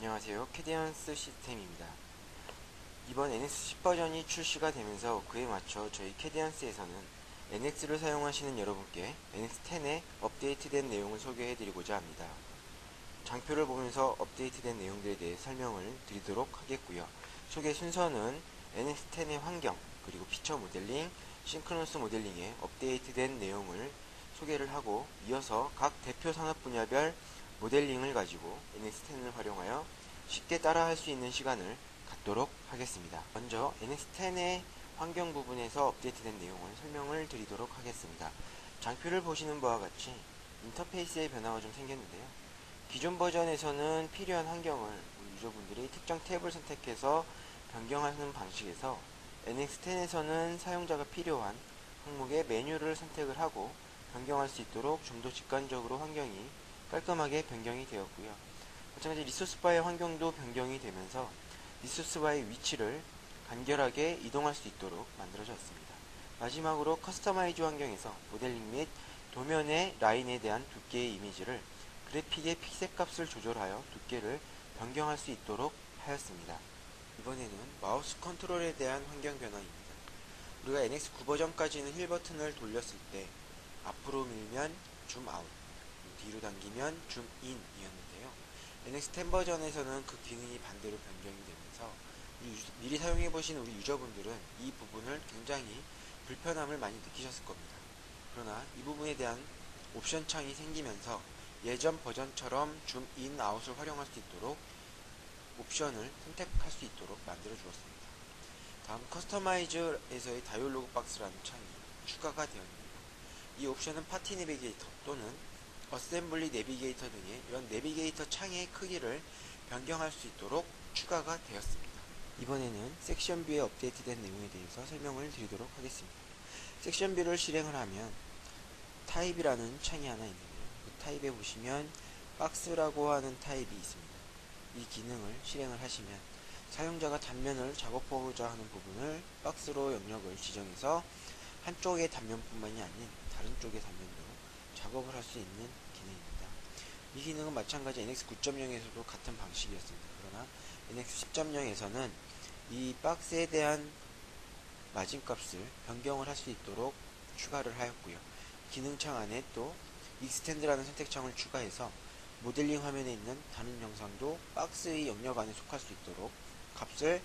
안녕하세요. 캐디언스 시스템입니다. 이번 NX10 버전이 출시가 되면서 그에 맞춰 저희 캐디언스에서는 NX를 사용하시는 여러분께 NX10의 업데이트된 내용을 소개해드리고자 합니다. 장표를 보면서 업데이트된 내용들에 대해 설명을 드리도록 하겠고요. 소개 순서는 NX10의 환경, 그리고 피처 모델링, 싱크로너스 모델링의 업데이트된 내용을 소개를 하고, 이어서 각 대표 산업 분야별 모델링을 가지고 NX10을 활용하여 쉽게 따라할 수 있는 시간을 갖도록 하겠습니다. 먼저 NX10의 환경 부분에서 업데이트된 내용을 설명을 드리도록 하겠습니다. 장표를 보시는 바와 같이 인터페이스의 변화가 좀 생겼는데요. 기존 버전에서는 필요한 환경을 유저분들이 특정 탭을 선택해서 변경하는 방식에서 NX10에서는 사용자가 필요한 항목의 메뉴를 선택을 하고 변경할 수 있도록 좀 더 직관적으로 환경이 깔끔하게 변경이 되었고요. 마찬가지 리소스바의 환경도 변경이 되면서 리소스바의 위치를 간결하게 이동할 수 있도록 만들어졌습니다. 마지막으로 커스터마이즈 환경에서 모델링 및 도면의 라인에 대한 두께의 이미지를 그래픽의 픽셀 값을 조절하여 두께를 변경할 수 있도록 하였습니다. 이번에는 마우스 컨트롤에 대한 환경 변화입니다. 우리가 NX9 버전까지는 힐 버튼을 돌렸을 때 앞으로 밀면 줌 아웃, 뒤로 당기면 줌 인이었는데요. NX10 버전에서는 그 기능이 반대로 변경이 되면서 미리 사용해보신 우리 유저분들은 이 부분을 굉장히 불편함을 많이 느끼셨을 겁니다. 그러나 이 부분에 대한 옵션 창이 생기면서 예전 버전처럼 줌 인, 아웃을 활용할 수 있도록 옵션을 선택할 수 있도록 만들어 주었습니다. 다음 커스터마이즈에서의 다이얼로그 박스라는 창이 추가가 되었는데요. 이 옵션은 파티 내비게이터 또는 어셈블리 내비게이터 등의 이런 내비게이터 창의 크기를 변경할 수 있도록 추가가 되었습니다. 이번에는 섹션 뷰의 업데이트된 내용에 대해서 설명을 드리도록 하겠습니다. 섹션 뷰를 실행을 하면 타입이라는 창이 하나 있는데요. 그 타입에 보시면 박스라고 하는 타입이 있습니다. 이 기능을 실행을 하시면 사용자가 단면을 작업하고자 하는 부분을 박스로 영역을 지정해서 한쪽의 단면뿐만이 아닌 다른 쪽의 단면도 작업을 할 수 있는 기능입니다. 이 기능은 마찬가지 NX 9.0에서도 같은 방식이었습니다. 그러나 NX 10.0에서는 이 박스에 대한 마진값을 변경을 할 수 있도록 추가를 하였고요. 기능창 안에 또 익스텐드라는 선택창을 추가해서 모델링 화면에 있는 다른 영상도 박스의 영역 안에 속할 수 있도록 값을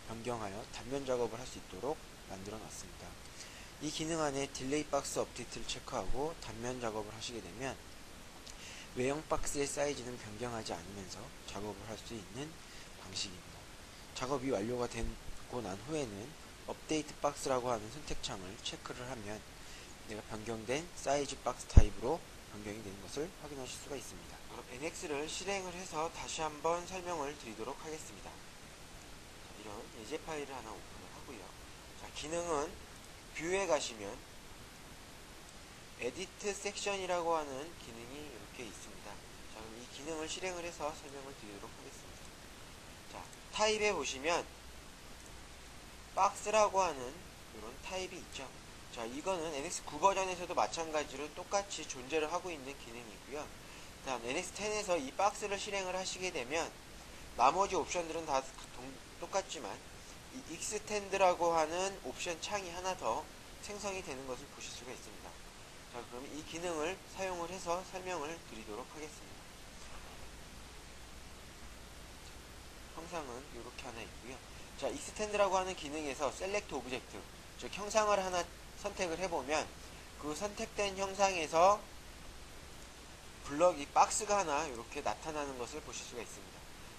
변경하여 단면 작업을 할 수 있도록 만들어 놨습니다. 이 기능 안에 딜레이 박스 업데이트를 체크하고 단면 작업을 하시게 되면 외형 박스의 사이즈는 변경하지 않으면서 작업을 할 수 있는 방식입니다. 작업이 완료가 되고 난 후에는 업데이트 박스라고 하는 선택창을 체크를 하면 내가 변경된 사이즈 박스 타입으로 변경이 되는 것을 확인하실 수가 있습니다. 그럼 NX를 실행을 해서 다시 한번 설명을 드리도록 하겠습니다. 이런 예제 파일을 하나 오픈을 하고요. 자, 기능은 뷰에 가시면 에디트 섹션이라고 하는 기능이 이렇게 있습니다. 자, 그럼 이 기능을 실행을 해서 설명을 드리도록 하겠습니다. 자, 타입에 보시면 박스라고 하는 이런 타입이 있죠. 자, 이거는 NX9 버전에서도 마찬가지로 똑같이 존재를 하고 있는 기능이고요. 다음 NX10에서 이 박스를 실행을 하시게 되면 나머지 옵션들은 다 똑같지만 이 익스텐드라고 하는 옵션 창이 하나 더 생성이 되는 것을 보실 수가 있습니다. 자, 그럼 이 기능을 사용을 해서 설명을 드리도록 하겠습니다. 형상은 이렇게 하나 있고요. 자, 익스텐드라고 하는 기능에서 셀렉트 오브젝트, 즉 형상을 하나 선택을 해보면 그 선택된 형상에서 블럭이 박스가 하나 이렇게 나타나는 것을 보실 수가 있습니다.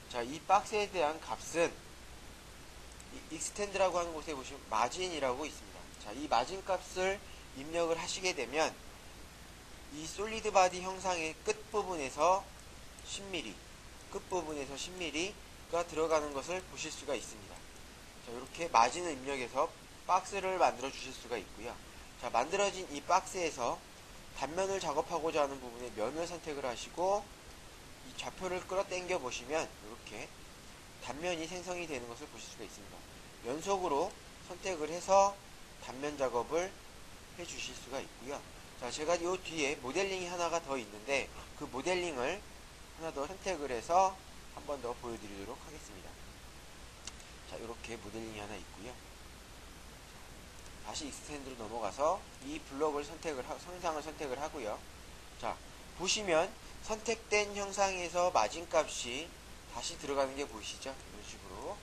자, 이 박스에 대한 값은 이 익스텐드라고 하는 곳에 보시면 마진이라고 있습니다. 자, 이 마진 값을 입력을 하시게 되면 이 솔리드 바디 형상의 끝부분에서 10mm, 끝부분에서 10mm가 들어가는 것을 보실 수가 있습니다. 자, 이렇게 마진을 입력해서 박스를 만들어 주실 수가 있고요. 자, 만들어진 이 박스에서 단면을 작업하고자 하는 부분에 면을 선택을 하시고 이 좌표를 끌어당겨 보시면 이렇게 단면이 생성이 되는 것을 보실 수가 있습니다. 연속으로 선택을 해서 단면 작업을 해 주실 수가 있고요. 자, 제가 이 뒤에 모델링이 하나가 더 있는데 그 모델링을 하나 더 선택을 해서 한 번 더 보여드리도록 하겠습니다. 자, 이렇게 모델링이 하나 있고요. 다시 익스텐드로 넘어가서 이 블럭을 형상을 선택을 하고요. 자, 보시면 선택된 형상에서 마진값이 다시 들어가는 게 보이시죠? 이런 식으로.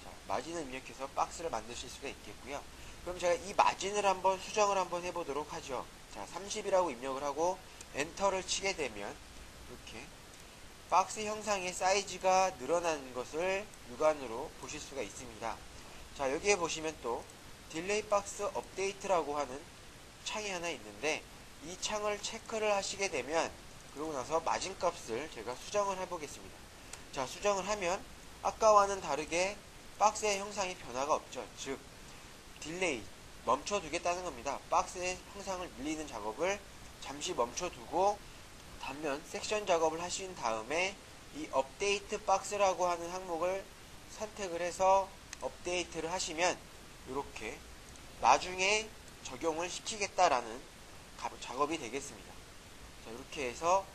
자, 마진을 입력해서 박스를 만드실 수가 있겠고요. 그럼 제가 이 마진을 한번 수정을 한번 해보도록 하죠. 자, 30이라고 입력을 하고 엔터를 치게 되면 이렇게 박스 형상의 사이즈가 늘어나는 것을 육안으로 보실 수가 있습니다. 자, 여기에 보시면 또 딜레이 박스 업데이트라고 하는 창이 하나 있는데 이 창을 체크를 하시게 되면 그러고 나서 마진값을 제가 수정을 해보겠습니다. 자, 수정을 하면 아까와는 다르게 박스의 형상이 변화가 없죠. 즉 딜레이 멈춰두겠다는 겁니다. 박스의 형상을 밀리는 작업을 잠시 멈춰두고 단면 섹션 작업을 하신 다음에 이 업데이트 박스라고 하는 항목을 선택을 해서 업데이트를 하시면 이렇게 나중에 적용을 시키겠다라는 작업이 되겠습니다. 자, 이렇게 해서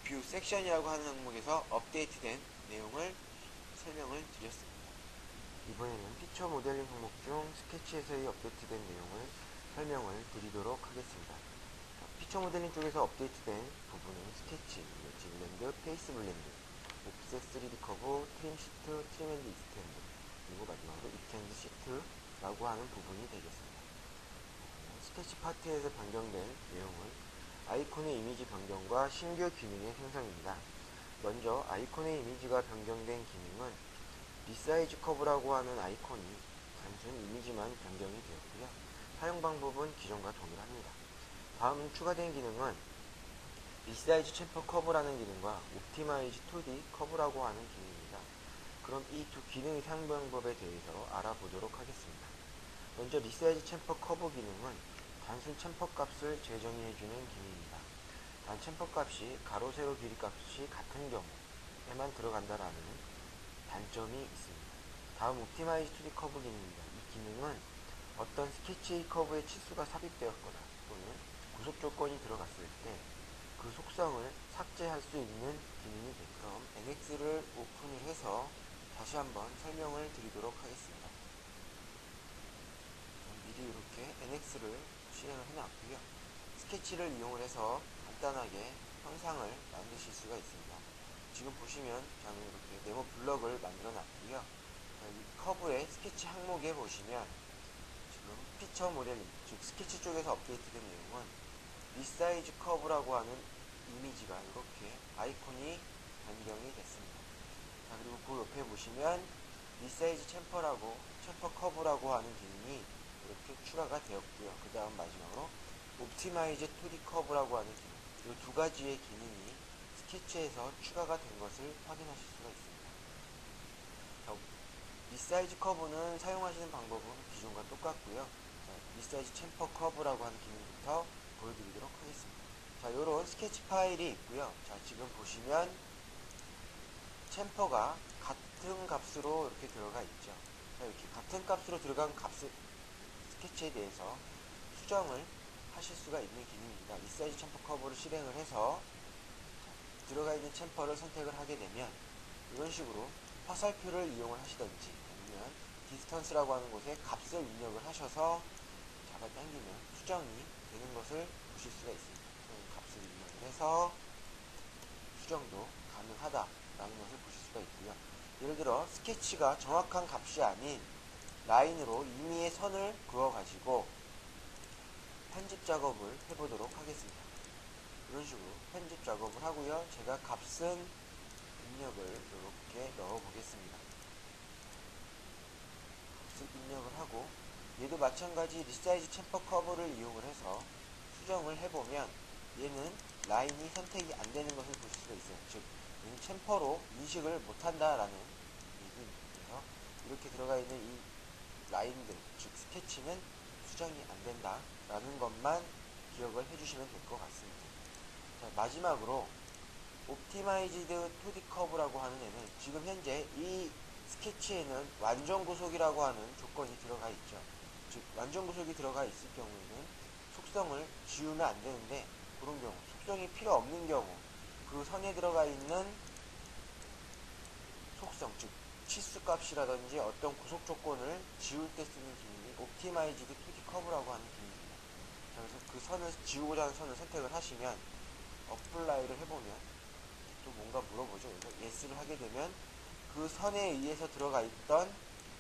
뷰 섹션이라고 하는 항목에서 업데이트된 내용을 설명을 드렸습니다. 이번에는 피처 모델링 항목 중 스케치에서의 업데이트된 내용을 설명을 드리도록 하겠습니다. 자, 피처 모델링 쪽에서 업데이트된 부분은 스케치, 웨지 블렌드, 페이스 블렌드, 옵셋 3D 커브, 트림 시트, 트림 앤드 익스텐드, 그리고 마지막으로 익스텐드 시트라고 하는 부분이 되겠습니다. 스케치 파트에서 변경된 내용은 아이콘의 이미지 변경과 신규 기능의 생성입니다. 먼저 아이콘의 이미지가 변경된 기능은 리사이즈 커브라고 하는 아이콘이 단순 이미지만 변경이 되었고요. 사용 방법은 기존과 동일합니다. 다음 추가된 기능은 리사이즈 챔퍼 커브라는 기능과 옵티마이즈 2D 커브라고 하는 기능입니다. 그럼 이 두 기능의 사용 방법에 대해서 알아보도록 하겠습니다. 먼저 리사이즈 챔퍼 커브 기능은 단순 챔퍼 값을 재정의해주는 기능입니다. 단 챔퍼 값이 가로 세로 길이 값이 같은 경우에만 들어간다라는 단점이 있습니다. 다음 옵티마이즈 2D 커브 기능입니다. 이 기능은 어떤 스케치 커브의 치수가 삽입되었거나 또는 구속 조건이 들어갔을 때 그 속성을 삭제할 수 있는 기능이 됩니다. 그럼 NX를 오픈을 해서 다시 한번 설명을 드리도록 하겠습니다. 미리 이렇게 NX를 실행을 해놨고요. 스케치를 이용을 해서 간단하게 형상을 만드실 수가 있습니다. 지금 보시면 저는 이렇게 네모 블럭을 만들어 놨고요. 이 커브의 스케치 항목에 보시면 지금 피처 모델링, 즉 스케치 쪽에서 업데이트된 내용은 리사이즈 커브라고 하는 이미지가 이렇게 아이콘이 변경이 됐습니다. 자, 그리고 그 옆에 보시면 리사이즈 챔퍼 커브라고 하는 기능이 이렇게 추가가 되었고요. 그 다음 마지막으로 옵티마이즈 2D 커브라고 하는 기능, 이 두 가지의 기능이 스케치에서 추가가 된 것을 확인하실 수가 있습니다. 자, 리사이즈 커브는 사용하시는 방법은 기존과 똑같고요. 자, 리사이즈 챔퍼 커브라고 하는 기능부터 보여드리도록 하겠습니다. 자, 요런 스케치 파일이 있고요. 자, 지금 보시면 챔퍼가 같은 값으로 이렇게 들어가 있죠. 자, 이렇게 같은 값으로 들어간 스케치에 대해서 수정을 하실 수가 있는 기능입니다. 리사이즈 챔퍼 커브를 실행을 해서 들어가 있는 챔퍼를 선택을 하게 되면 이런 식으로 화살표를 이용을 하시든지 아니면 디스턴스라고 하는 곳에 값을 입력을 하셔서 잡아당기면 수정이 되는 것을 보실 수가 있습니다. 값을 입력을 해서 수정도 가능하다라는 것을 보실 수가 있고요. 예를 들어 스케치가 정확한 값이 아닌 라인으로 임의의 선을 그어가지고 편집 작업을 해보도록 하겠습니다. 이런 식으로 편집 작업을 하고요. 제가 값은 입력을 이렇게 넣어 보겠습니다. 값을 입력을 하고 얘도 마찬가지 리사이즈 챔퍼 커브를 이용을 해서 수정을 해보면 얘는 라인이 선택이 안 되는 것을 보실 수가 있어요. 즉 얘는 챔퍼로 인식을 못한다라는 얘기인데요. 이렇게 들어가 있는 이 라인들, 즉 스케치는 수정이 안 된다라는 것만 기억을 해주시면 될 것 같습니다. 자, 마지막으로 옵티마이즈드 2D 커브라고 하는 애는 지금 현재 이 스케치에는 완전 구속이라고 하는 조건이 들어가 있죠. 즉 완전 구속이 들어가 있을 경우에는 속성을 지우면 안 되는데 그런 경우, 속성이 필요 없는 경우 그 선에 들어가 있는 특성, 즉 치수 값이라든지 어떤 구속 조건을 지울 때 쓰는 기능이 옵티마이즈드 2D 커브라고 하는 기능입니다. 자, 그래서 그 선을 지우고자 하는 선을 선택을 하시면 어플라이를 해보면 또 뭔가 물어보죠. 그래서 예스를 하게 되면 그 선에 의해서 들어가 있던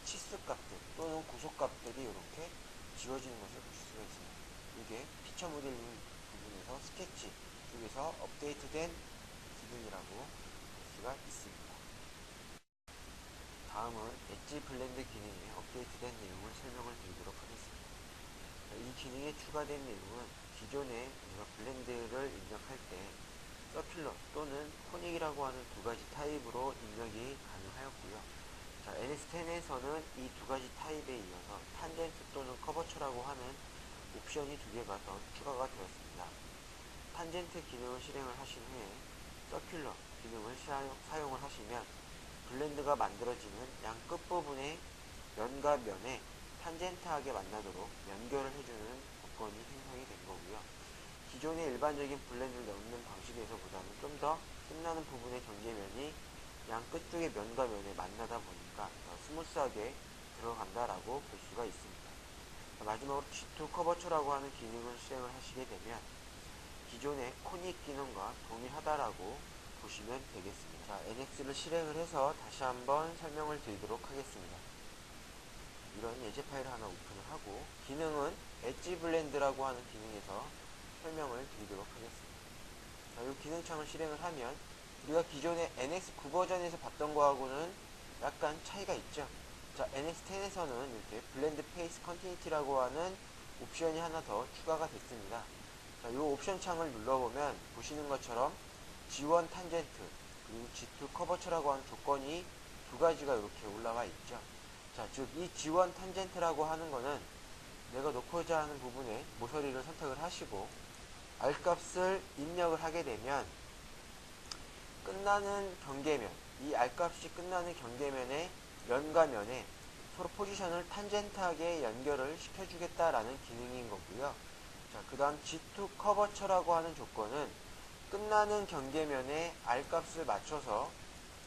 치수 값들 또는 구속 값들이 이렇게 지워지는 것을 보실 수가 있습니다. 이게 피처 모델링 부분에서 스케치 쪽에서 업데이트된 기능이라고 볼 수가 있습니다. 다음은 엣지 블렌드 기능의 업데이트된 내용을 설명을 드리도록 하겠습니다. 이 기능에 추가된 내용은 기존에 우리가 블렌드를 입력할 때 서큘러 또는 코닉이라고 하는 두 가지 타입으로 입력이 가능하였고요. 자, NS10에서는 이 두 가지 타입에 이어서 탄젠트 또는 커버처라고 하는 옵션이 두 개가 더 추가가 되었습니다. 탄젠트 기능을 실행을 하신 후에 서큘러 기능을 사용을 하시면 블렌드가 만들어지는 양 끝부분의 면과 면에 탄젠트하게 만나도록 연결을 해주는 조건이 생성이 된 거고요. 기존의 일반적인 블렌드를 넣는 방식에서보다는 좀 더 끝나는 부분의 경계면이 양 끝쪽의 면과 면에 만나다 보니까 더 스무스하게 들어간다라고 볼 수가 있습니다. 마지막으로 G2 커버처라고 하는 기능을 실행을 하시게 되면 기존의 코닉 기능과 동일하다라고 보시면 되겠습니다. 자, NX를 실행을 해서 다시 한번 설명을 드리도록 하겠습니다. 이런 예제 파일을 하나 오픈을 하고 기능은 엣지 블렌드라고 하는 기능에서 설명을 드리도록 하겠습니다. 자, 이 기능창을 실행을 하면 우리가 기존의 NX9 버전에서 봤던 거하고는 약간 차이가 있죠. 자, NX10에서는 이렇게 블렌드 페이스 컨티니티라고 하는 옵션이 하나 더 추가가 됐습니다. 자, 이 옵션 창을 눌러보면 보시는 것처럼 G1 탄젠트 그리고 G2 커버처라고 하는 조건이 두 가지가 이렇게 올라와 있죠. 자, 즉 이 G1 탄젠트라고 하는 거는 내가 놓고자 하는 부분에 모서리를 선택을 하시고 R값을 입력을 하게 되면 끝나는 경계면, 이 R값이 끝나는 경계면의 면과 면에 서로 포지션을 탄젠트하게 연결을 시켜주겠다라는 기능인 거고요. 자, 그 다음 G2 커버처라고 하는 조건은 끝나는 경계면에 R값을 맞춰서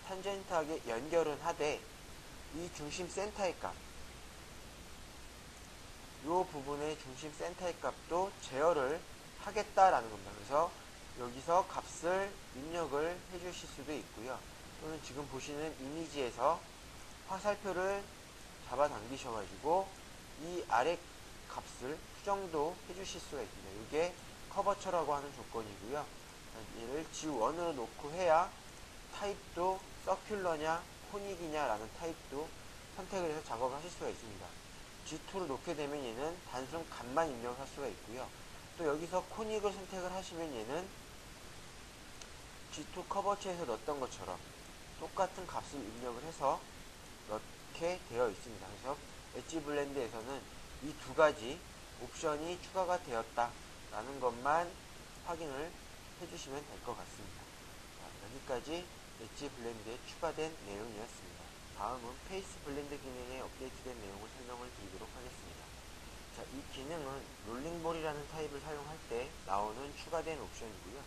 탄젠트하게 연결은 하되 이 중심 센터의 값, 이 부분의 중심 센터의 값도 제어를 하겠다라는 겁니다. 그래서 여기서 값을 입력을 해주실 수도 있고요. 또는 지금 보시는 이미지에서 화살표를 잡아당기셔가지고 이 아래 값을 수정도 해주실 수가 있습니다. 이게 커버처라고 하는 조건이고요. 얘를 G1으로 놓고 해야 타입도 서큘러냐 코닉이냐 라는 타입도 선택을 해서 작업을 하실 수가 있습니다. G2를 놓게 되면 얘는 단순 값만 입력을 할 수가 있고요. 또 여기서 코닉을 선택을 하시면 얘는 G2 커버처에서 넣었던 것처럼 똑같은 값을 입력을 해서 넣게 되어 있습니다. 그래서 엣지 블렌드에서는 이 두 가지 옵션이 추가가 되었다라는 것만 확인을 해주시면 될 것 같습니다. 자, 여기까지 엣지 블렌드에 추가된 내용이었습니다. 다음은 페이스 블렌드 기능에 업데이트된 내용을 설명을 드리도록 하겠습니다. 자, 이 기능은 롤링볼이라는 타입을 사용할 때 나오는 추가된 옵션이고요.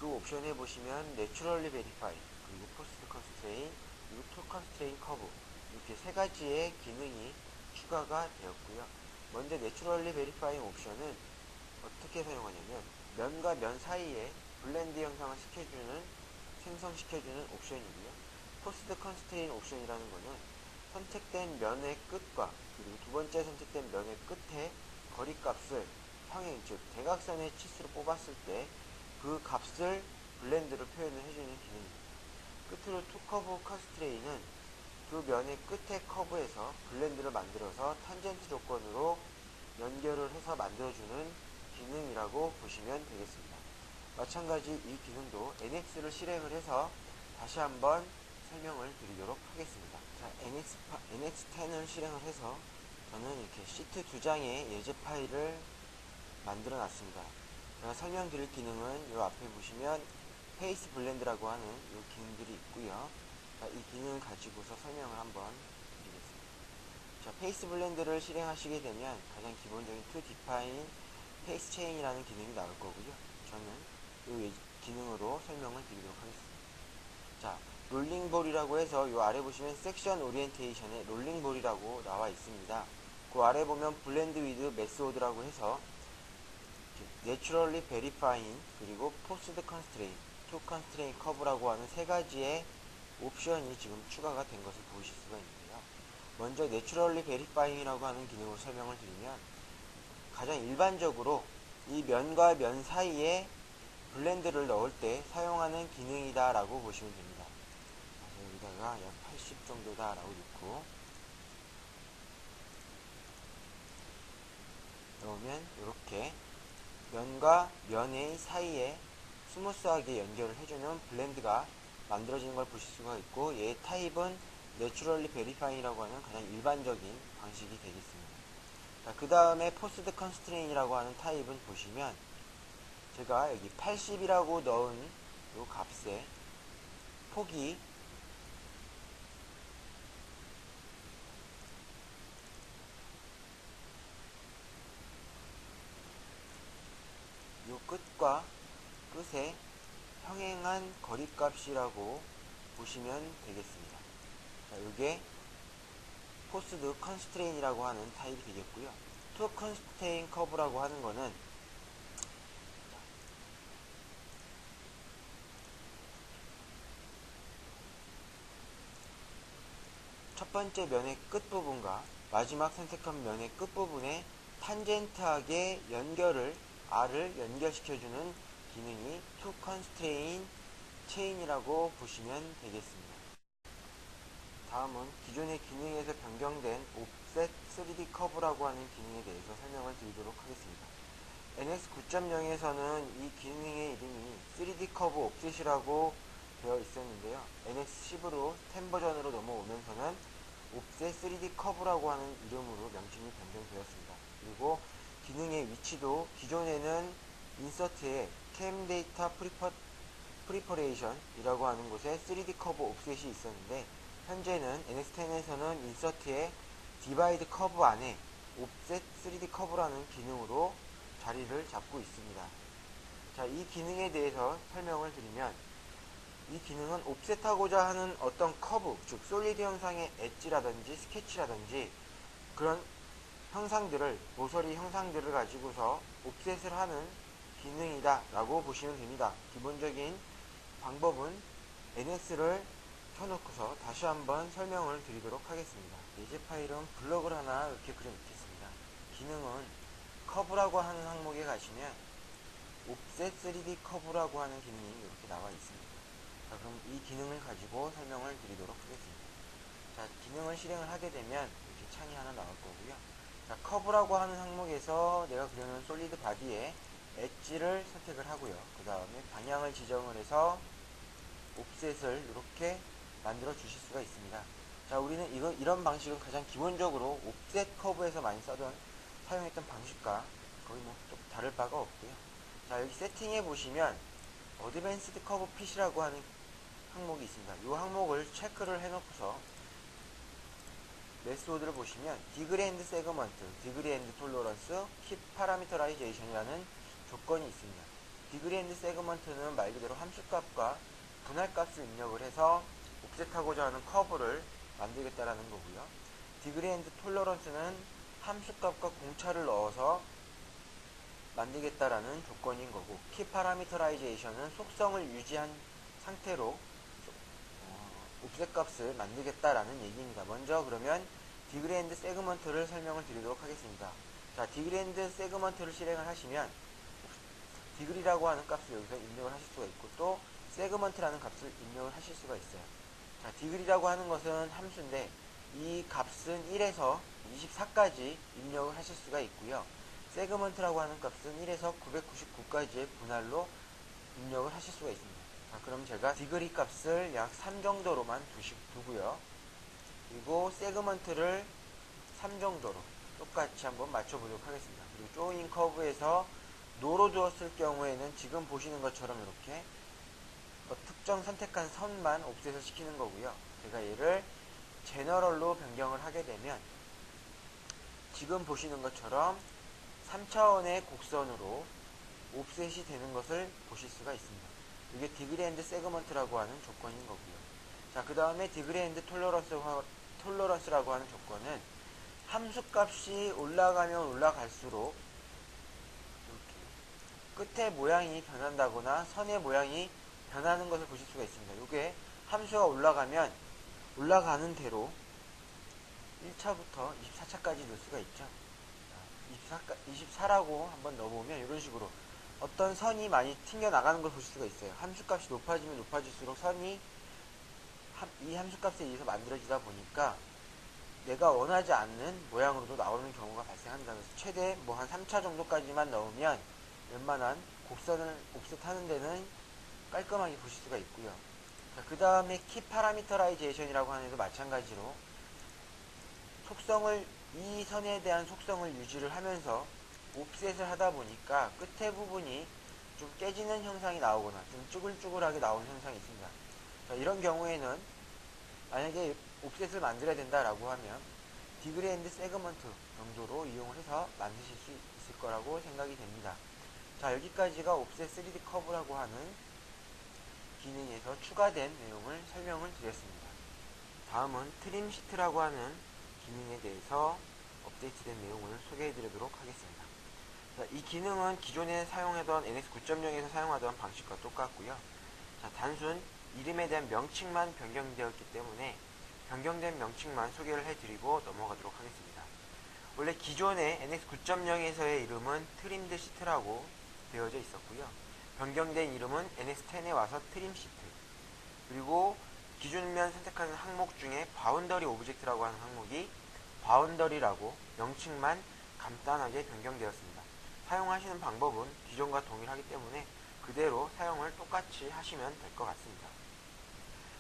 그 옵션에 보시면 내추럴리 베리파이, 그리고 포스트 컨스트레인, 그리고 투 컨스트레인 커브 이렇게 세 가지의 기능이 추가가 되었고요. 먼저 내추럴리 베리파잉 옵션은 어떻게 사용하냐면 면과 면 사이에 블렌드 형상을 생성시켜주는 옵션이고요. 포스트 컨스트레인 옵션이라는 것은 선택된 면의 끝과 그리고 두 번째 선택된 면의 끝에 거리값을 평행, 즉 대각선의 치수로 뽑았을 때 그 값을 블렌드로 표현을 해주는 기능입니다. 끝으로 투 커브 컨스트레인은 두 면의 끝의 커브에서 블렌드를 만들어서 탄젠트 조건으로 연결을 해서 만들어주는 기능이라고 보시면 되겠습니다. 마찬가지 이 기능도 NX를 실행을 해서 다시 한번 설명을 드리도록 하겠습니다. 자, NX10을 실행을 해서 저는 이렇게 시트 2장의 예제 파일을 만들어 놨습니다. 제가 설명드릴 기능은 이 앞에 보시면 페이스 블렌드라고 하는 이 기능들이 있고요. 자, 이 기능을 가지고서 설명을 한번 드리겠습니다. 자, 페이스 블렌드를 실행하시게 되면 가장 기본적인 to define 페이스 체인이라는 기능이 나올 거고요. 저는 이 기능으로 설명을 드리도록 하겠습니다. 자, 롤링볼이라고 해서 요 아래 보시면 섹션 오리엔테이션에 롤링볼이라고 나와 있습니다. 그 아래 보면 블렌드 위드 메소드라고 해서 Naturally Verifying 그리고 Forced Constraint, To Constraint Curve라고 하는 세 가지의 옵션이 지금 추가가 된 것을 보실 수가 있는데요. 먼저 Naturally Verifying이라고 하는 기능을 설명을 드리면 가장 일반적으로 이 면과 면 사이에 블렌드를 넣을 때 사용하는 기능이다 라고 보시면 됩니다. 여기다가 약 80 정도다 라고 넣고 넣으면 이렇게 면과 면의 사이에 스무스하게 연결을 해주는 블렌드가 만들어지는 걸 보실 수가 있고, 얘의 타입은 Naturally Verifying이라고 하는 가장 일반적인 방식이 되겠습니다. 그 다음에 Forced Constraint이라고 하는 타입은 보시면 제가 여기 80이라고 넣은 이 값의 폭이 이 끝과 끝의 평행한 거리값이라고 보시면 되겠습니다. 자, 이게 Forced Constraint이라고 하는 타입이 되겠고요. To Constraint Curve라고 하는 거는 첫 번째 면의 끝부분과 마지막 선택한 면의 끝부분에 탄젠트하게 R을 연결시켜주는 기능이 To Constraint Chain이라고 보시면 되겠습니다. 다음은 기존의 기능에서 변경된 Offset 3D Curve라고 하는 기능에 대해서 설명을 드리도록 하겠습니다. NX 9.0에서는 이 기능의 이름이 3D Curve Offset이라고 되어 있었는데요. NX 10으로 10 버전으로 넘어오면서는 Offset 3D Curve라고 하는 이름으로 명칭이 변경되었습니다. 그리고 기능의 위치도 기존에는 인서트에 Cam Data Preparation 이라고 하는 곳에 3D Curve Offset이 있었는데, 현재는 NX10에서는 인서트에 Divide Curve 안에 Offset 3D Curve라는 기능으로 자리를 잡고 있습니다. 자, 이 기능에 대해서 설명을 드리면, 이 기능은 옵셋하고자 하는 어떤 커브, 즉 솔리드 형상의 엣지라든지 스케치라든지 그런 형상들을, 모서리 형상들을 가지고서 옵셋을 하는 기능이다 라고 보시면 됩니다. 기본적인 방법은 NX를 켜놓고서 다시 한번 설명을 드리도록 하겠습니다. 예제 파일은 블럭을 하나 이렇게 그려놓겠습니다. 기능은 커브라고 하는 항목에 가시면 옵셋 3D 커브라고 하는 기능이 이렇게 나와 있습니다. 자, 그럼 이 기능을 가지고 설명을 드리도록 하겠습니다. 자, 기능을 실행을 하게 되면 이렇게 창이 하나 나올 거고요. 자, 커브라고 하는 항목에서 내가 그려놓은 솔리드 바디에 엣지를 선택을 하고요. 그 다음에 방향을 지정을 해서 옵셋을 이렇게 만들어 주실 수가 있습니다. 자, 우리는 이런 방식은 가장 기본적으로 옵셋 커브에서 많이 사용했던 방식과 거의 뭐 좀 다를 바가 없고요. 자, 여기 세팅해 보시면 어드밴스드 커브 핏이라고 하는 항목이 있습니다. 이 항목을 체크를 해놓고서 메소드를 보시면 디그리 앤드 세그먼트, 디그리 앤드 톨러런스, 킵 파라미터라이제이션이라는 조건이 있습니다. 디그리 앤드 세그먼트는 말 그대로 함수값과 분할값을 입력을 해서 옵셋하고자 하는 커브를 만들겠다라는 거고요. 디그리 앤드 톨러런스는 함수값과 공차를 넣어서 만들겠다라는 조건인 거고, 키 파라미터라이제이션은 속성을 유지한 상태로 옵셋 값을 만들겠다라는 얘기입니다. 먼저 그러면 디그리 앤드 세그먼트를 설명을 드리도록 하겠습니다. 자, 디그리 앤드 세그먼트를 실행을 하시면 디그리라고 하는 값을 여기서 입력을 하실 수가 있고, 또 세그먼트라는 값을 입력을 하실 수가 있어요. 자, 디그리라고 하는 것은 함수인데 이 값은 1에서 24까지 입력을 하실 수가 있고요. 세그먼트라고 하는 값은 1에서 999까지의 분할로 입력을 하실 수가 있습니다. 자, 그럼 제가 디그리 값을 약 3 정도로만 두고요. 그리고 세그먼트를 3 정도로 똑같이 한번 맞춰보도록 하겠습니다. 그리고 조인 커브에서 노로 두었을 경우에는 지금 보시는 것처럼 이렇게 특정 선택한 선만 옵셋을 시키는 거고요. 제가 얘를 제너럴로 변경을 하게 되면 지금 보시는 것처럼 3차원의 곡선으로 옵셋이 되는 것을 보실 수가 있습니다. 이게 디그리 앤드 세그먼트라고 하는 조건인 거고요. 자, 그 다음에 디그리 앤드 톨러런스라고 하는 조건은 함수값이 올라가면 올라갈수록 이렇게 끝의 모양이 변한다거나 선의 모양이 변하는 것을 보실 수가 있습니다. 이게 함수가 올라가면 올라가는 대로 1차부터 24차까지 넣을 수가 있죠. 24라고 한번 넣어보면 이런 식으로 어떤 선이 많이 튕겨나가는 걸 보실 수가 있어요. 함수값이 높아지면 높아질수록 선이 이 함수값에 의해서 만들어지다 보니까 내가 원하지 않는 모양으로도 나오는 경우가 발생한다. 그래서 최대 뭐 한 3차 정도까지만 넣으면 웬만한 곡선을 옵셋하는 데는 깔끔하게 보실 수가 있고요. 그 다음에 키 파라미터라이제이션이라고 하는 데도 마찬가지로 이 선에 대한 속성을 유지를 하면서 옵셋을 하다 보니까 끝에 부분이 좀 깨지는 현상이 나오거나 좀 쭈글쭈글하게 나오는 현상이 있습니다. 자, 이런 경우에는 만약에 옵셋을 만들어야 된다라고 하면 디그리 앤드 세그먼트 정도로 이용을 해서 만드실 수 있을 거라고 생각이 됩니다. 자, 여기까지가 옵셋 3D 커브라고 하는 기능에서 추가된 내용을 설명을 드렸습니다. 다음은 트림 시트라고 하는 기능에 대해서 업데이트된 내용을 소개해 드리도록 하겠습니다. 자, 이 기능은 기존에 사용하던 NX 9.0에서 사용하던 방식과 똑같고요. 자, 단순 이름에 대한 명칭만 변경되었기 때문에 변경된 명칭만 소개를 해드리고 넘어가도록 하겠습니다. 원래 기존의 NX 9.0에서의 이름은 트림드 시트라고 되어져 있었고요. 변경된 이름은 NX 10에 와서 트림 시트, 그리고 기준면 선택하는 항목 중에 바운더리 오브젝트라고 하는 항목이 바운더리라고 명칭만 간단하게 변경되었습니다. 사용하시는 방법은 기존과 동일하기 때문에 그대로 사용을 똑같이 하시면 될 것 같습니다.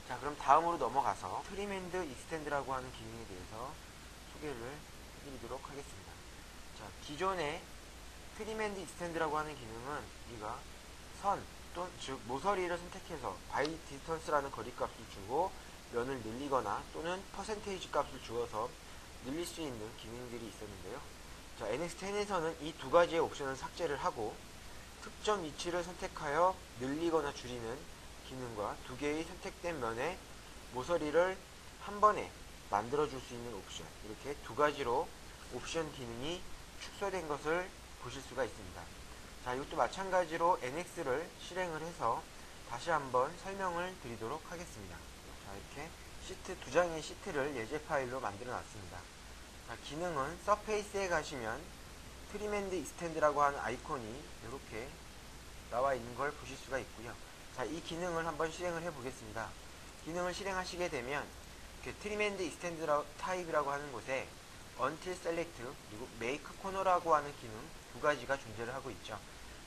자, 그럼 다음으로 넘어가서 트림 앤드 익스텐드라고 하는 기능에 대해서 소개를 해드리도록 하겠습니다. 자, 기존의 트림 앤드 익스텐드라고 하는 기능은 우리가 선, 즉 모서리를 선택해서 바이 디스턴스라는 거리값을 주고 면을 늘리거나 또는 퍼센테이지 값을 주어서 늘릴 수 있는 기능들이 있었는데요. 자, NX10에서는 이 두 가지의 옵션을 삭제를 하고 특정 위치를 선택하여 늘리거나 줄이는 기능과 두 개의 선택된 면의 모서리를 한 번에 만들어줄 수 있는 옵션, 이렇게 두 가지로 옵션 기능이 축소된 것을 보실 수가 있습니다. 자, 이것도 마찬가지로 NX를 실행을 해서 다시 한번 설명을 드리도록 하겠습니다. 자, 이렇게 두 장의 시트를 예제 파일로 만들어 놨습니다. 자, 기능은 서페이스에 가시면 트림 앤드 익스텐드라고 하는 아이콘이 이렇게 나와 있는 걸 보실 수가 있고요. 자, 이 기능을 한번 실행을 해 보겠습니다. 기능을 실행하시게 되면 트림 앤드 익스텐드 타입이라고 하는 곳에 Until Select 그리고 Make Corner라고 하는 기능 두 가지가 존재를 하고 있죠.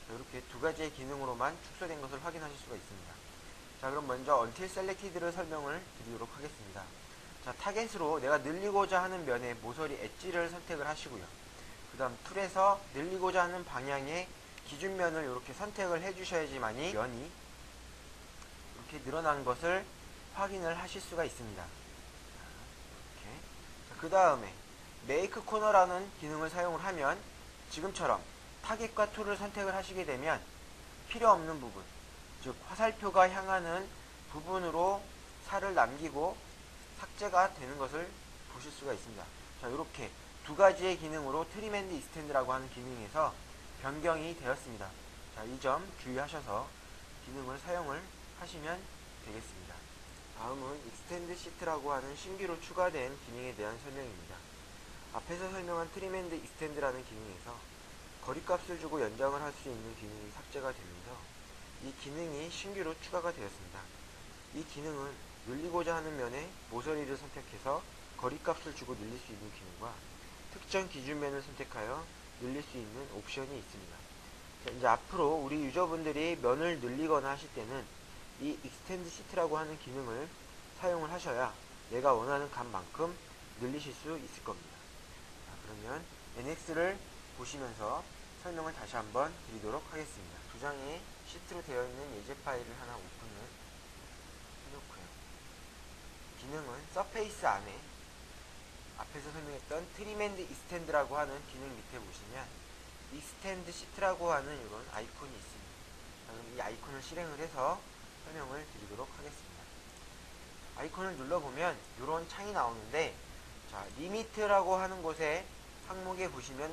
이렇게 두 가지의 기능으로만 축소된 것을 확인하실 수가 있습니다. 자, 그럼 먼저 Until Selected를 설명을 드리도록 하겠습니다. 자, 타겟으로 내가 늘리고자 하는 면의 모서리 엣지를 선택을 하시고요. 그 다음 툴에서 늘리고자 하는 방향의 기준면을 이렇게 선택을 해주셔야지만이 면이 이렇게 늘어난 것을 확인을 하실 수가 있습니다. 이렇게. 자, 그 다음에 Make Corner라는 기능을 사용을 하면 지금처럼 타겟과 툴을 선택을 하시게 되면 필요 없는 부분, 즉 화살표가 향하는 부분으로 살을 남기고 삭제가 되는 것을 보실 수가 있습니다. 자, 이렇게 두 가지의 기능으로 트림 앤드 익스텐드라고 하는 기능에서 변경이 되었습니다. 자, 이 점 주의하셔서 기능을 사용을 하시면 되겠습니다. 다음은 익스텐드 시트라고 하는 신규로 추가된 기능에 대한 설명입니다. 앞에서 설명한 트림 앤드 익스텐드라는 기능에서 거리값을 주고 연장을 할 수 있는 기능이 삭제가 되면서 이 기능이 신규로 추가가 되었습니다. 이 기능은 늘리고자 하는 면에 모서리를 선택해서 거리값을 주고 늘릴 수 있는 기능과 특정 기준면을 선택하여 늘릴 수 있는 옵션이 있습니다. 자, 이제 앞으로 우리 유저분들이 면을 늘리거나 하실 때는 이 익스텐드 시트라고 하는 기능을 사용을 하셔야 내가 원하는 값만큼 늘리실 수 있을 겁니다. 자, 그러면 NX를 보시면서 설명을 다시 한번 드리도록 하겠습니다. 두 장의 시트로 되어 있는 예제 파일을 하나 오픈을 해놓고요. 기능은 서페이스 안에 앞에서 설명했던 트림 앤드 익스텐드라고 하는 기능 밑에 보시면 익스텐드 시트라고 하는 이런 아이콘이 있습니다. 자, 그럼 이 아이콘을 실행을 해서 설명을 드리도록 하겠습니다. 아이콘을 눌러보면 이런 창이 나오는데, 자, 리미트라고 하는 곳에 항목에 보시면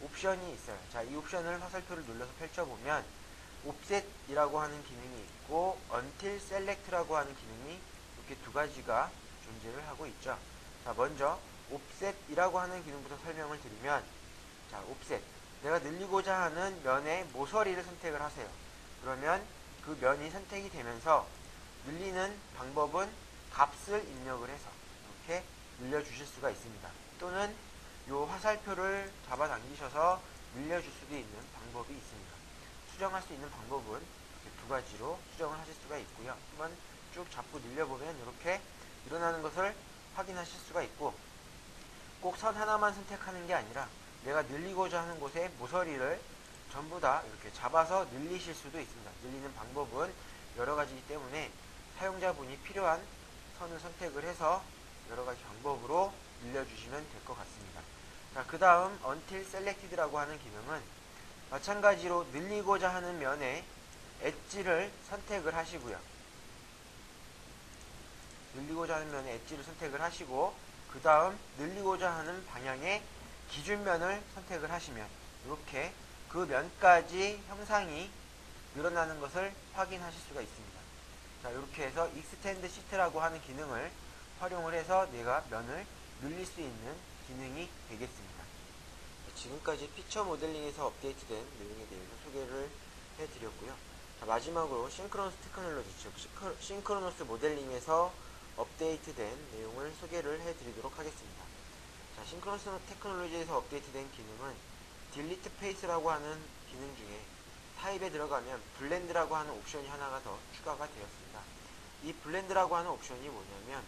옵션이 있어요. 자, 이 옵션을 화살표를 눌러서 펼쳐보면 옵셋이라고 하는 기능이 있고 until select라고 하는 기능이 이렇게 두 가지가 존재를 하고 있죠. 자, 먼저 옵셋이라고 하는 기능부터 설명을 드리면, 자, 옵셋, 내가 늘리고자 하는 면의 모서리를 선택을 하세요. 그러면 그 면이 선택이 되면서 늘리는 방법은 값을 입력을 해서 이렇게 늘려주실 수가 있습니다. 또는 이 화살표를 잡아당기셔서 늘려줄 수도 있는 방법이 있습니다. 수정할 수 있는 방법은 이렇게 두 가지로 수정을 하실 수가 있고요. 한번 쭉 잡고 늘려보면 이렇게 일어나는 것을 확인하실 수가 있고, 꼭 선 하나만 선택하는 게 아니라 내가 늘리고자 하는 곳에 모서리를 전부 다 이렇게 잡아서 늘리실 수도 있습니다. 늘리는 방법은 여러 가지이기 때문에 사용자분이 필요한 선을 선택을 해서 여러 가지 방법으로 늘려주시면 될 것 같습니다. 자, 그 다음 until selected라고 하는 기능은 마찬가지로 늘리고자 하는 면의 엣지를 선택을 하시고요. 늘리고자 하는 면의 엣지를 선택을 하시고, 그 다음 늘리고자 하는 방향의 기준면을 선택을 하시면 이렇게 그 면까지 형상이 늘어나는 것을 확인하실 수가 있습니다. 자, 이렇게 해서 extend sheet라고 하는 기능을 활용을 해서 내가 면을 늘릴 수 있는 기능이 되겠습니다. 자, 지금까지 피처 모델링에서 업데이트된 내용에 대해서 소개를 해드렸고요. 자, 마지막으로 싱크로너스 테크놀로지, 즉 싱크로너스 모델링에서 업데이트된 내용을 소개를 해드리도록 하겠습니다. 자, 싱크로너스 테크놀로지에서 업데이트된 기능은 딜리트 페이스라고 하는 기능 중에 타입에 들어가면 블렌드라고 하는 옵션이 하나가 더 추가가 되었습니다. 이 블렌드라고 하는 옵션이 뭐냐면,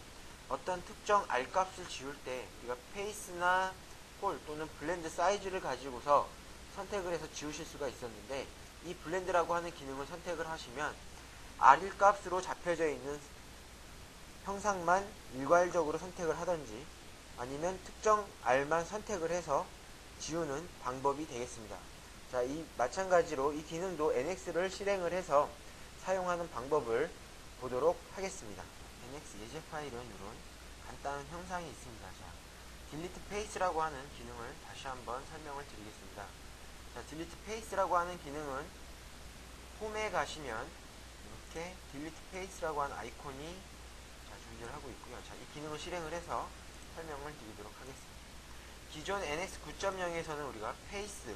어떤 특정 R값을 지울 때 우리가 페이스나 홀 또는 블렌드 사이즈를 가지고서 선택을 해서 지우실 수가 있었는데, 이 블렌드라고 하는 기능을 선택을 하시면 R1 값으로 잡혀져 있는 형상만 일괄적으로 선택을 하든지 아니면 특정 R만 선택을 해서 지우는 방법이 되겠습니다. 자, 이 마찬가지로 이 기능도 NX를 실행을 해서 사용하는 방법을 보도록 하겠습니다. NX 예제 파일은 이런 간단한 형상이 있습니다. 자, 딜리트 페이스라고 하는 기능을 다시 한번 설명을 드리겠습니다. 자, 딜리트 페이스라고 하는 기능은 홈에 가시면 이렇게 딜리트 페이스라고 하는 아이콘이 존재를 하고 있고요. 자, 이 기능을 실행을 해서 설명을 드리도록 하겠습니다. 기존 NX 9.0에서는 우리가 페이스,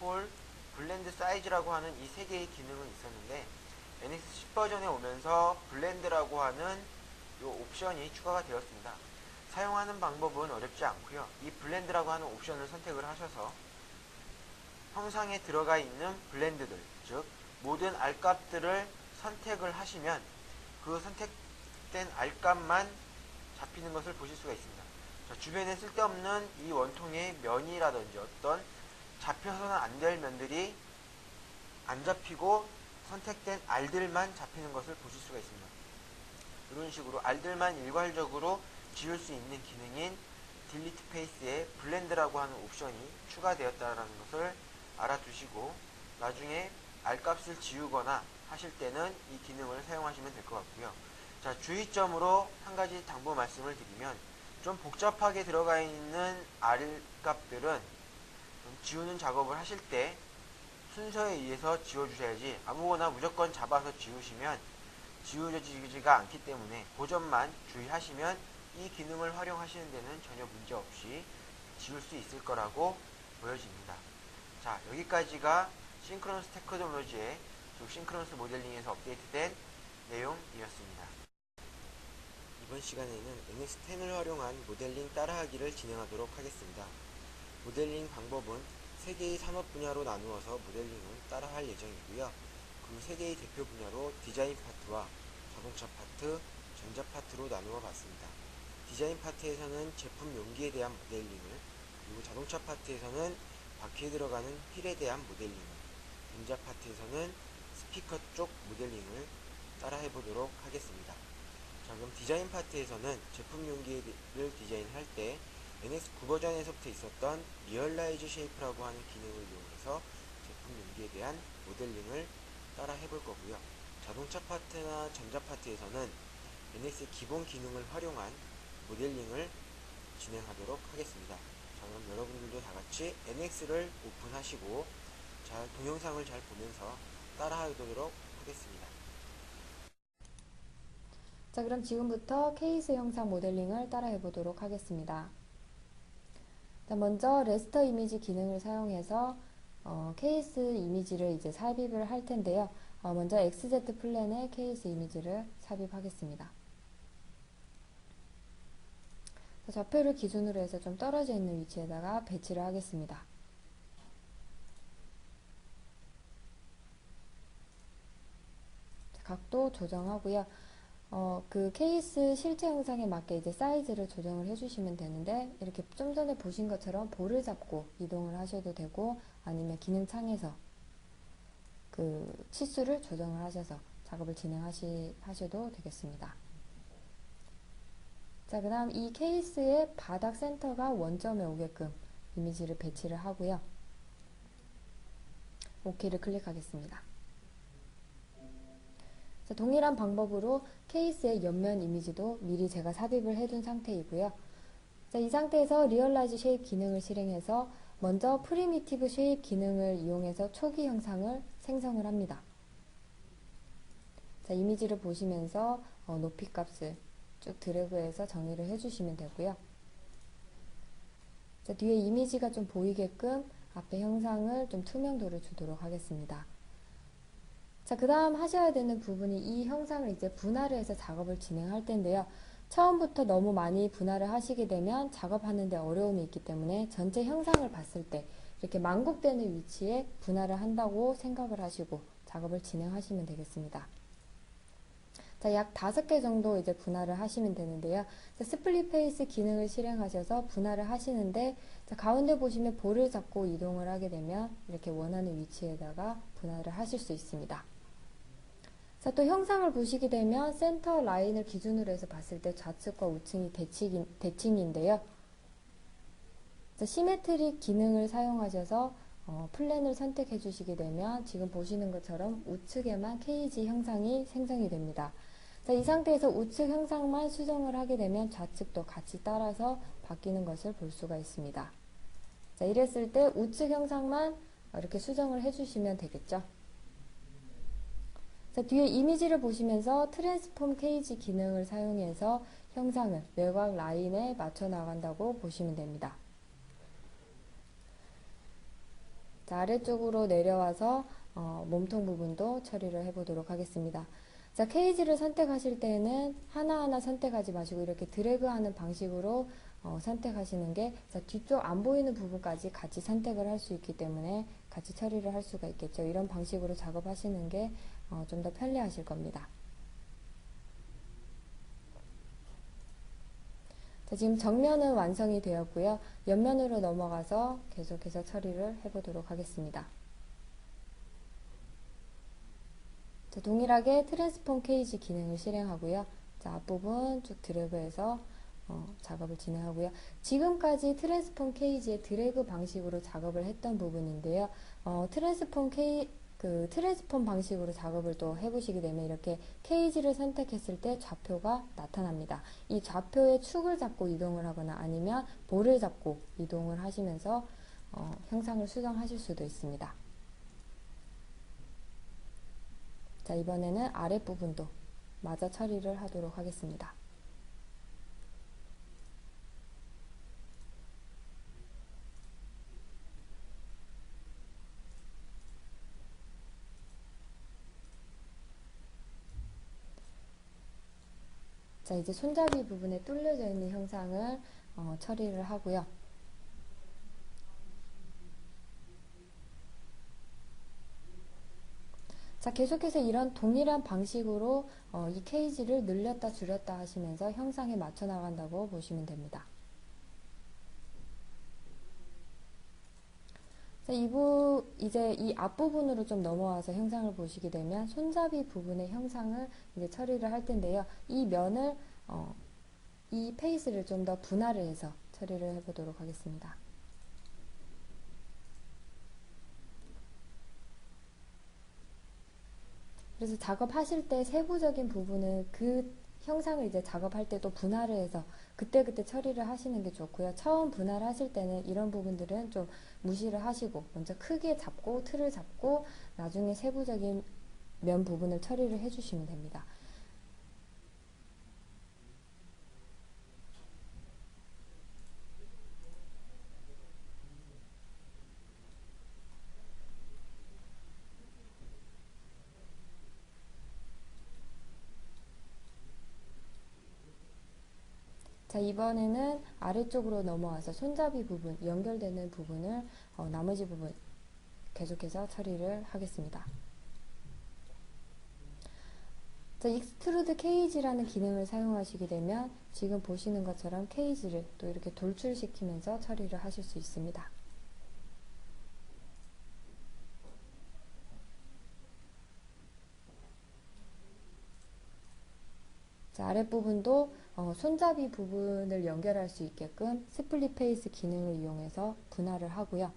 홀, 블렌드 사이즈라고 하는 이 세 개의 기능은 있었는데, NX 10 버전에 오면서 블렌드라고 하는 이 옵션이 추가가 되었습니다. 사용하는 방법은 어렵지 않고요. 이 블렌드라고 하는 옵션을 선택을 하셔서 형상에 들어가 있는 블렌드들, 즉 모든 R값들을 선택을 하시면 그 선택된 R값만 잡히는 것을 보실 수가 있습니다. 자, 주변에 쓸데없는 이 원통의 면이라든지 어떤 잡혀서는 안 될 면들이 안 잡히고 선택된 R들만 잡히는 것을 보실 수가 있습니다. 이런 식으로 R들만 일괄적으로 지울 수 있는 기능인 딜리트 페이스에 블렌드라고 하는 옵션이 추가되었다는 것을 알아두시고 나중에 R값을 지우거나 하실 때는 이 기능을 사용하시면 될 것 같고요. 자, 주의점으로 한 가지 당부 말씀을 드리면, 좀 복잡하게 들어가 있는 R값들은 좀 지우는 작업을 하실 때 순서에 의해서 지워주셔야지 아무거나 무조건 잡아서 지우시면 지워지지가 않기 때문에 그 점만 주의하시면 이 기능을 활용하시는 데는 전혀 문제 없이 지울 수 있을 거라고 보여집니다. 자, 여기까지가 싱크로너스 테크놀로지의 싱크로너스 모델링에서 업데이트된 내용이었습니다. 이번 시간에는 NX10을 활용한 모델링 따라하기를 진행하도록 하겠습니다. 모델링 방법은 3개의 산업 분야로 나누어서 모델링을 따라할 예정이고요. 그 3개의 대표 분야로 디자인 파트와 자동차 파트, 전자 파트로 나누어 봤습니다. 디자인 파트에서는 제품 용기에 대한 모델링을, 그리고 자동차 파트에서는 바퀴에 들어가는 휠에 대한 모델링을, 전자 파트에서는 스피커 쪽 모델링을 따라 해보도록 하겠습니다. 자, 그럼 디자인 파트에서는 제품 용기를 디자인할 때 NX 9 버전에서부터 있었던 리얼라이즈 쉐이프라고 하는 기능을 이용해서 제품 용기에 대한 모델링을 따라 해볼 거고요. 자동차 파트나 전자 파트에서는 NX의 기본 기능을 활용한 모델링을 진행하도록 하겠습니다. 자, 그럼 여러분들도 다 같이 NX를 오픈하시고 동영상을 잘 보면서 따라하도록 하겠습니다. 자, 그럼 지금부터 케이스 형상 모델링을 따라해 보도록 하겠습니다. 자, 먼저 레스터 이미지 기능을 사용해서 케이스 이미지를 이제 삽입을 할 텐데요. 먼저 XZ 플랜에 케이스 이미지를 삽입하겠습니다. 자, 좌표를 기준으로 해서 좀 떨어져 있는 위치에다가 배치를 하겠습니다. 자, 각도 조정하고요. 그 케이스 실제 영상에 맞게 이제 사이즈를 조정을 해주시면 되는데, 이렇게 좀 전에 보신 것처럼 볼을 잡고 이동을 하셔도 되고, 아니면 기능창에서 그 치수를 조정을 하셔서 작업을 진행하셔도 되겠습니다. 자, 그 다음 이 케이스의 바닥 센터가 원점에 오게끔 이미지를 배치를 하고요. OK를 클릭하겠습니다. 자, 동일한 방법으로 케이스의 옆면 이미지도 미리 제가 삽입을 해둔 상태이고요. 자, 이 상태에서 리얼라이즈 쉐입 기능을 실행해서 먼저 프리미티브 쉐입 기능을 이용해서 초기 형상을 생성을 합니다. 자, 이미지를 보시면서 높이 값을 쭉 드래그해서 정의를 해주시면 되고요. 자, 뒤에 이미지가 좀 보이게끔 앞에 형상을 좀 투명도를 주도록 하겠습니다. 자, 그 다음 하셔야 되는 부분이 이 형상을 이제 분할을 해서 작업을 진행할 텐데요. 처음부터 너무 많이 분할을 하시게 되면 작업하는데 어려움이 있기 때문에 전체 형상을 봤을 때 이렇게 만국되는 위치에 분할을 한다고 생각을 하시고 작업을 진행하시면 되겠습니다. 자, 약 5개 정도 이제 분할을 하시면 되는데요. 자, 스플릿 페이스 기능을 실행하셔서 분할을 하시는데, 자, 가운데 보시면 볼을 잡고 이동을 하게 되면 이렇게 원하는 위치에다가 분할을 하실 수 있습니다. 자, 또 형상을 보시게 되면 센터 라인을 기준으로 해서 봤을 때 좌측과 우측이 대칭인데요. 자, 시메트릭 기능을 사용하셔서 플랜을 선택해 주시게 되면 지금 보시는 것처럼 우측에만 케이지 형상이 생성이 됩니다. 자, 이 상태에서 우측 형상만 수정을 하게 되면 좌측도 같이 따라서 바뀌는 것을 볼 수가 있습니다. 자, 이랬을 때 우측 형상만 이렇게 수정을 해주시면 되겠죠. 자, 뒤에 이미지를 보시면서 트랜스폼 케이지 기능을 사용해서 형상을 외곽 라인에 맞춰 나간다고 보시면 됩니다. 자, 아래쪽으로 내려와서 몸통 부분도 처리를 해보도록 하겠습니다. 자, 케이지를 선택하실 때는 하나하나 선택하지 마시고 이렇게 드래그하는 방식으로 선택하시는 게, 자, 뒤쪽 안 보이는 부분까지 같이 선택을 할 수 있기 때문에 같이 처리를 할 수가 있겠죠. 이런 방식으로 작업하시는 게 좀 더 편리하실 겁니다. 자, 지금 정면은 완성이 되었고요. 옆면으로 넘어가서 계속해서 처리를 해보도록 하겠습니다. 자, 동일하게 트랜스폼 케이지 기능을 실행하고요. 자, 앞부분 쭉 드래그해서 작업을 진행하고요. 지금까지 트랜스폼 케이지의 드래그 방식으로 작업을 했던 부분인데요. 트랜스폼 방식으로 작업을 또 해보시게 되면 이렇게 케이지를 선택했을 때 좌표가 나타납니다. 이 좌표의 축을 잡고 이동을 하거나 아니면 볼을 잡고 이동을 하시면서 형상을 수정하실 수도 있습니다. 자, 이번에는 아랫부분도 마저 처리를 하도록 하겠습니다. 자, 이제 손잡이 부분에 뚫려져 있는 형상을 처리를 하고요. 자, 계속해서 이런 동일한 방식으로 이 케이지를 늘렸다 줄였다 하시면서 형상에 맞춰 나간다고 보시면 됩니다. 자, 이제 이 앞부분으로 좀 넘어와서 형상을 보시게 되면 손잡이 부분의 형상을 이제 처리를 할 텐데요. 이 면을 이 페이스를 좀 더 분할을 해서 처리를 해보도록 하겠습니다. 그래서 작업하실 때 세부적인 부분은 그 형상을 이제 작업할 때도 분할을 해서 그때그때 처리를 하시는 게 좋고요. 처음 분할하실 때는 이런 부분들은 좀 무시를 하시고 먼저 크게 잡고 틀을 잡고 나중에 세부적인 면 부분을 처리를 해주시면 됩니다. 자, 이번에는 아래쪽으로 넘어와서 손잡이 부분, 연결되는 부분을 나머지 부분 계속해서 처리를 하겠습니다. 자, 익스트루드 케이지라는 기능을 사용하시게 되면 지금 보시는 것처럼 케이지를 또 이렇게 돌출시키면서 처리를 하실 수 있습니다. 자, 아랫부분도 손잡이 부분을 연결할 수 있게끔 스플릿 페이스 기능을 이용해서 분할을 하고요.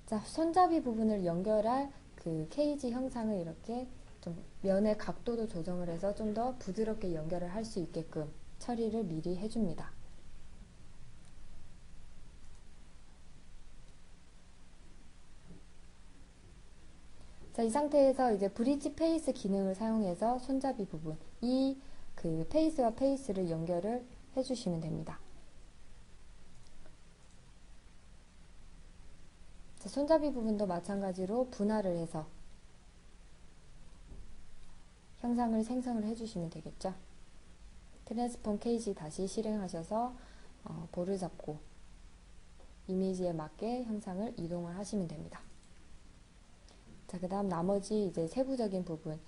자, 손잡이 부분을 연결할 그 케이지 형상을 이렇게 좀 면의 각도도 조정을 해서 좀 더 부드럽게 연결을 할 수 있게끔 처리를 미리 해줍니다. 자, 이 상태에서 이제 브릿지 페이스 기능을 사용해서 손잡이 부분, 이 그 페이스와 페이스를 연결을 해주시면 됩니다. 자, 손잡이 부분도 마찬가지로 분할을 해서 형상을 생성을 해주시면 되겠죠. 트랜스폼 케이지 다시 실행하셔서 볼을 잡고 이미지에 맞게 형상을 이동을 하시면 됩니다. 자, 그 다음 나머지 이제 세부적인 부분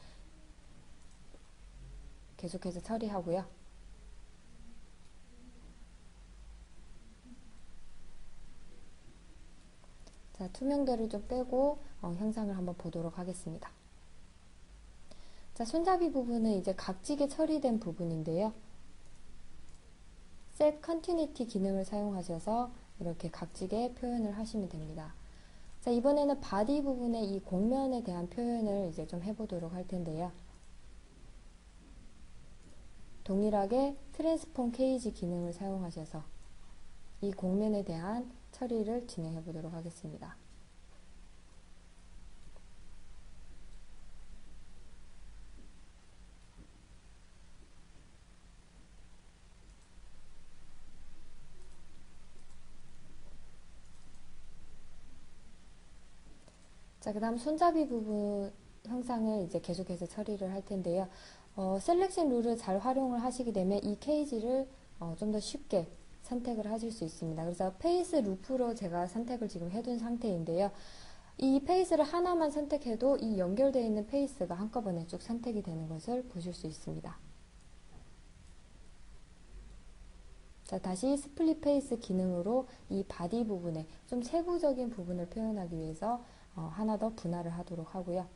계속해서 처리하고요. 자, 투명도를 좀 빼고 형상을 한번 보도록 하겠습니다. 자, 손잡이 부분은 이제 각지게 처리된 부분인데요. Set Continuity 기능을 사용하셔서 이렇게 각지게 표현을 하시면 됩니다. 자, 이번에는 바디 부분의 이 곡면에 대한 표현을 이제 좀 해보도록 할 텐데요. 동일하게 트랜스폼 케이지 기능을 사용하셔서 이 곡면에 대한 처리를 진행해 보도록 하겠습니다. 자, 그 다음 손잡이 부분 형상을 이제 계속해서 처리를 할 텐데요. 셀렉션 룰을 잘 활용을 하시게 되면 이 케이지를 좀 더 쉽게 선택을 하실 수 있습니다. 그래서 페이스 루프로 제가 선택을 지금 해둔 상태인데요. 이 페이스를 하나만 선택해도 이 연결되어 있는 페이스가 한꺼번에 쭉 선택이 되는 것을 보실 수 있습니다. 자, 다시 스플릿 페이스 기능으로 이 바디 부분에 좀 세부적인 부분을 표현하기 위해서 하나 더 분할을 하도록 하고요.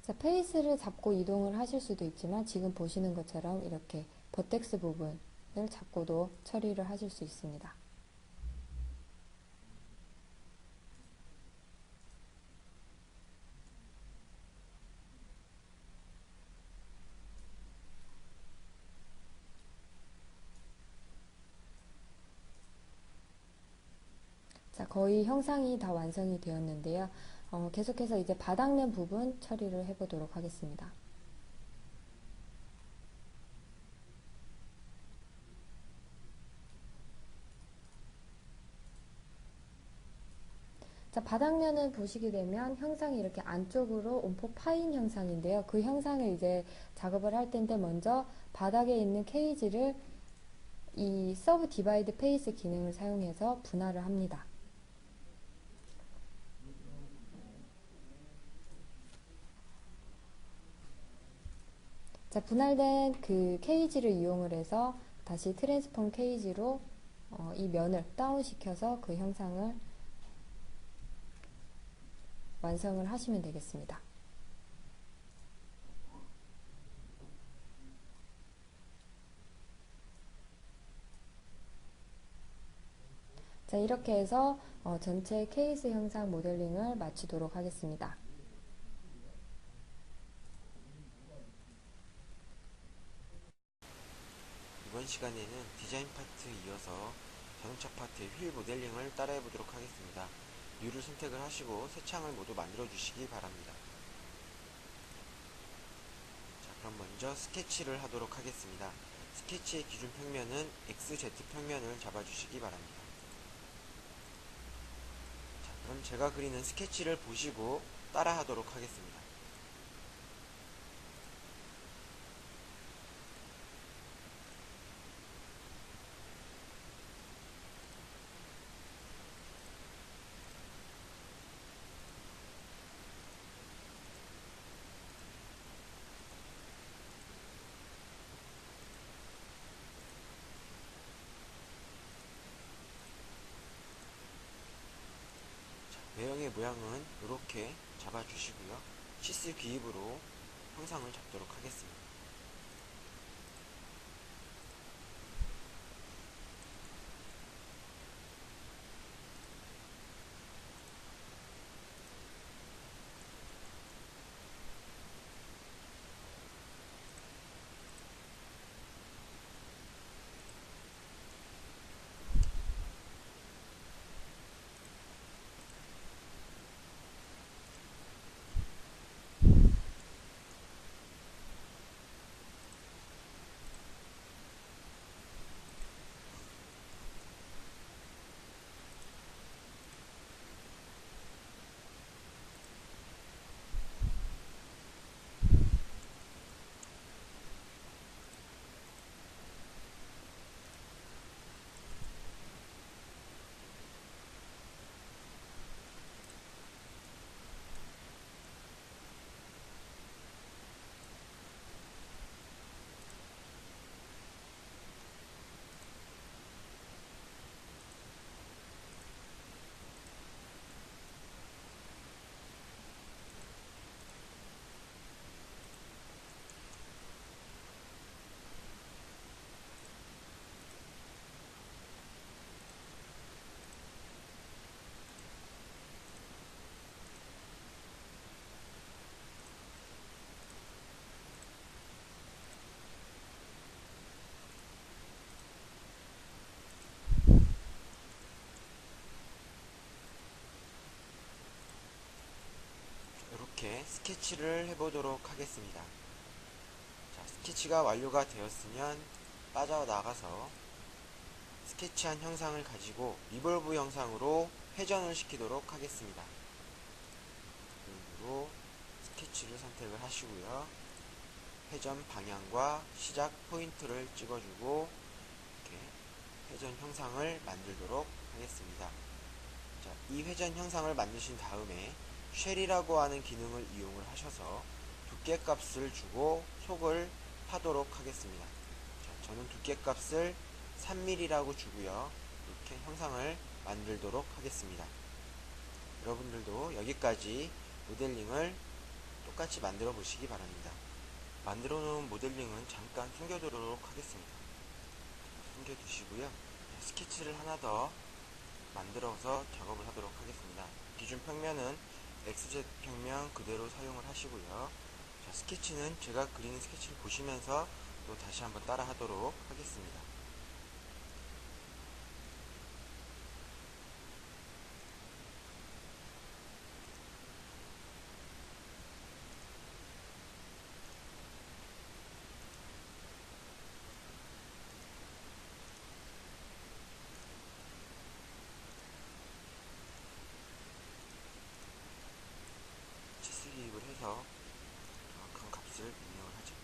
자, 페이스를 잡고 이동을 하실 수도 있지만 지금 보시는 것처럼 이렇게 버텍스 부분을 잡고도 처리를 하실 수 있습니다. 자, 거의 형상이 다 완성이 되었는데요. 계속해서 이제 바닥면 부분 처리를 해보도록 하겠습니다. 자, 바닥면을 보시게 되면 형상이 이렇게 안쪽으로 온폭 파인 형상인데요. 그 형상을 이제 작업을 할 텐데 먼저 바닥에 있는 케이지를 이 서브 디바이드 페이스 기능을 사용해서 분할을 합니다. 자, 분할된 그 케이지를 이용을 해서 다시 트랜스폼 케이지로 이 면을 다운시켜서 그 형상을 완성을 하시면 되겠습니다. 자, 이렇게 해서 전체 케이스 형상 모델링을 마치도록 하겠습니다. 이번 시간에는 디자인 파트 이어서 자동차 파트의 휠 모델링을 따라해 보도록 하겠습니다. 뷰를 선택을 하시고 새 창을 모두 만들어 주시기 바랍니다. 자, 그럼 먼저 스케치를 하도록 하겠습니다. 스케치의 기준 평면은 XZ 평면을 잡아주시기 바랍니다. 자, 그럼 제가 그리는 스케치를 보시고 따라 하도록 하겠습니다. 외형의 모양은 이렇게 잡아주시고요. 시스 기입으로 형상을 잡도록 하겠습니다. 이렇게 스케치를 해보도록 하겠습니다. 자, 스케치가 완료가 되었으면 빠져나가서 스케치한 형상을 가지고 리볼브 형상으로 회전을 시키도록 하겠습니다. 그리고 스케치를 선택을 하시고요. 회전 방향과 시작 포인트를 찍어주고 이렇게 회전 형상을 만들도록 하겠습니다. 자, 이 회전 형상을 만드신 다음에 쉘이라고 하는 기능을 이용을 하셔서 두께 값을 주고 속을 파도록 하겠습니다. 자, 저는 두께 값을 3mm라고 주고요. 이렇게 형상을 만들도록 하겠습니다. 여러분들도 여기까지 모델링을 똑같이 만들어 보시기 바랍니다. 만들어 놓은 모델링은 잠깐 숨겨두도록 하겠습니다. 숨겨두시고요. 스케치를 하나 더 만들어서 작업을 하도록 하겠습니다. 기준 평면은 XZ 평면 그대로 사용을 하시고요. 자, 스케치는 제가 그리는 스케치를 보시면서 또 다시 한번 따라 하도록 하겠습니다. 치수 기입을 해서 정확한 값을 입력을 하죠.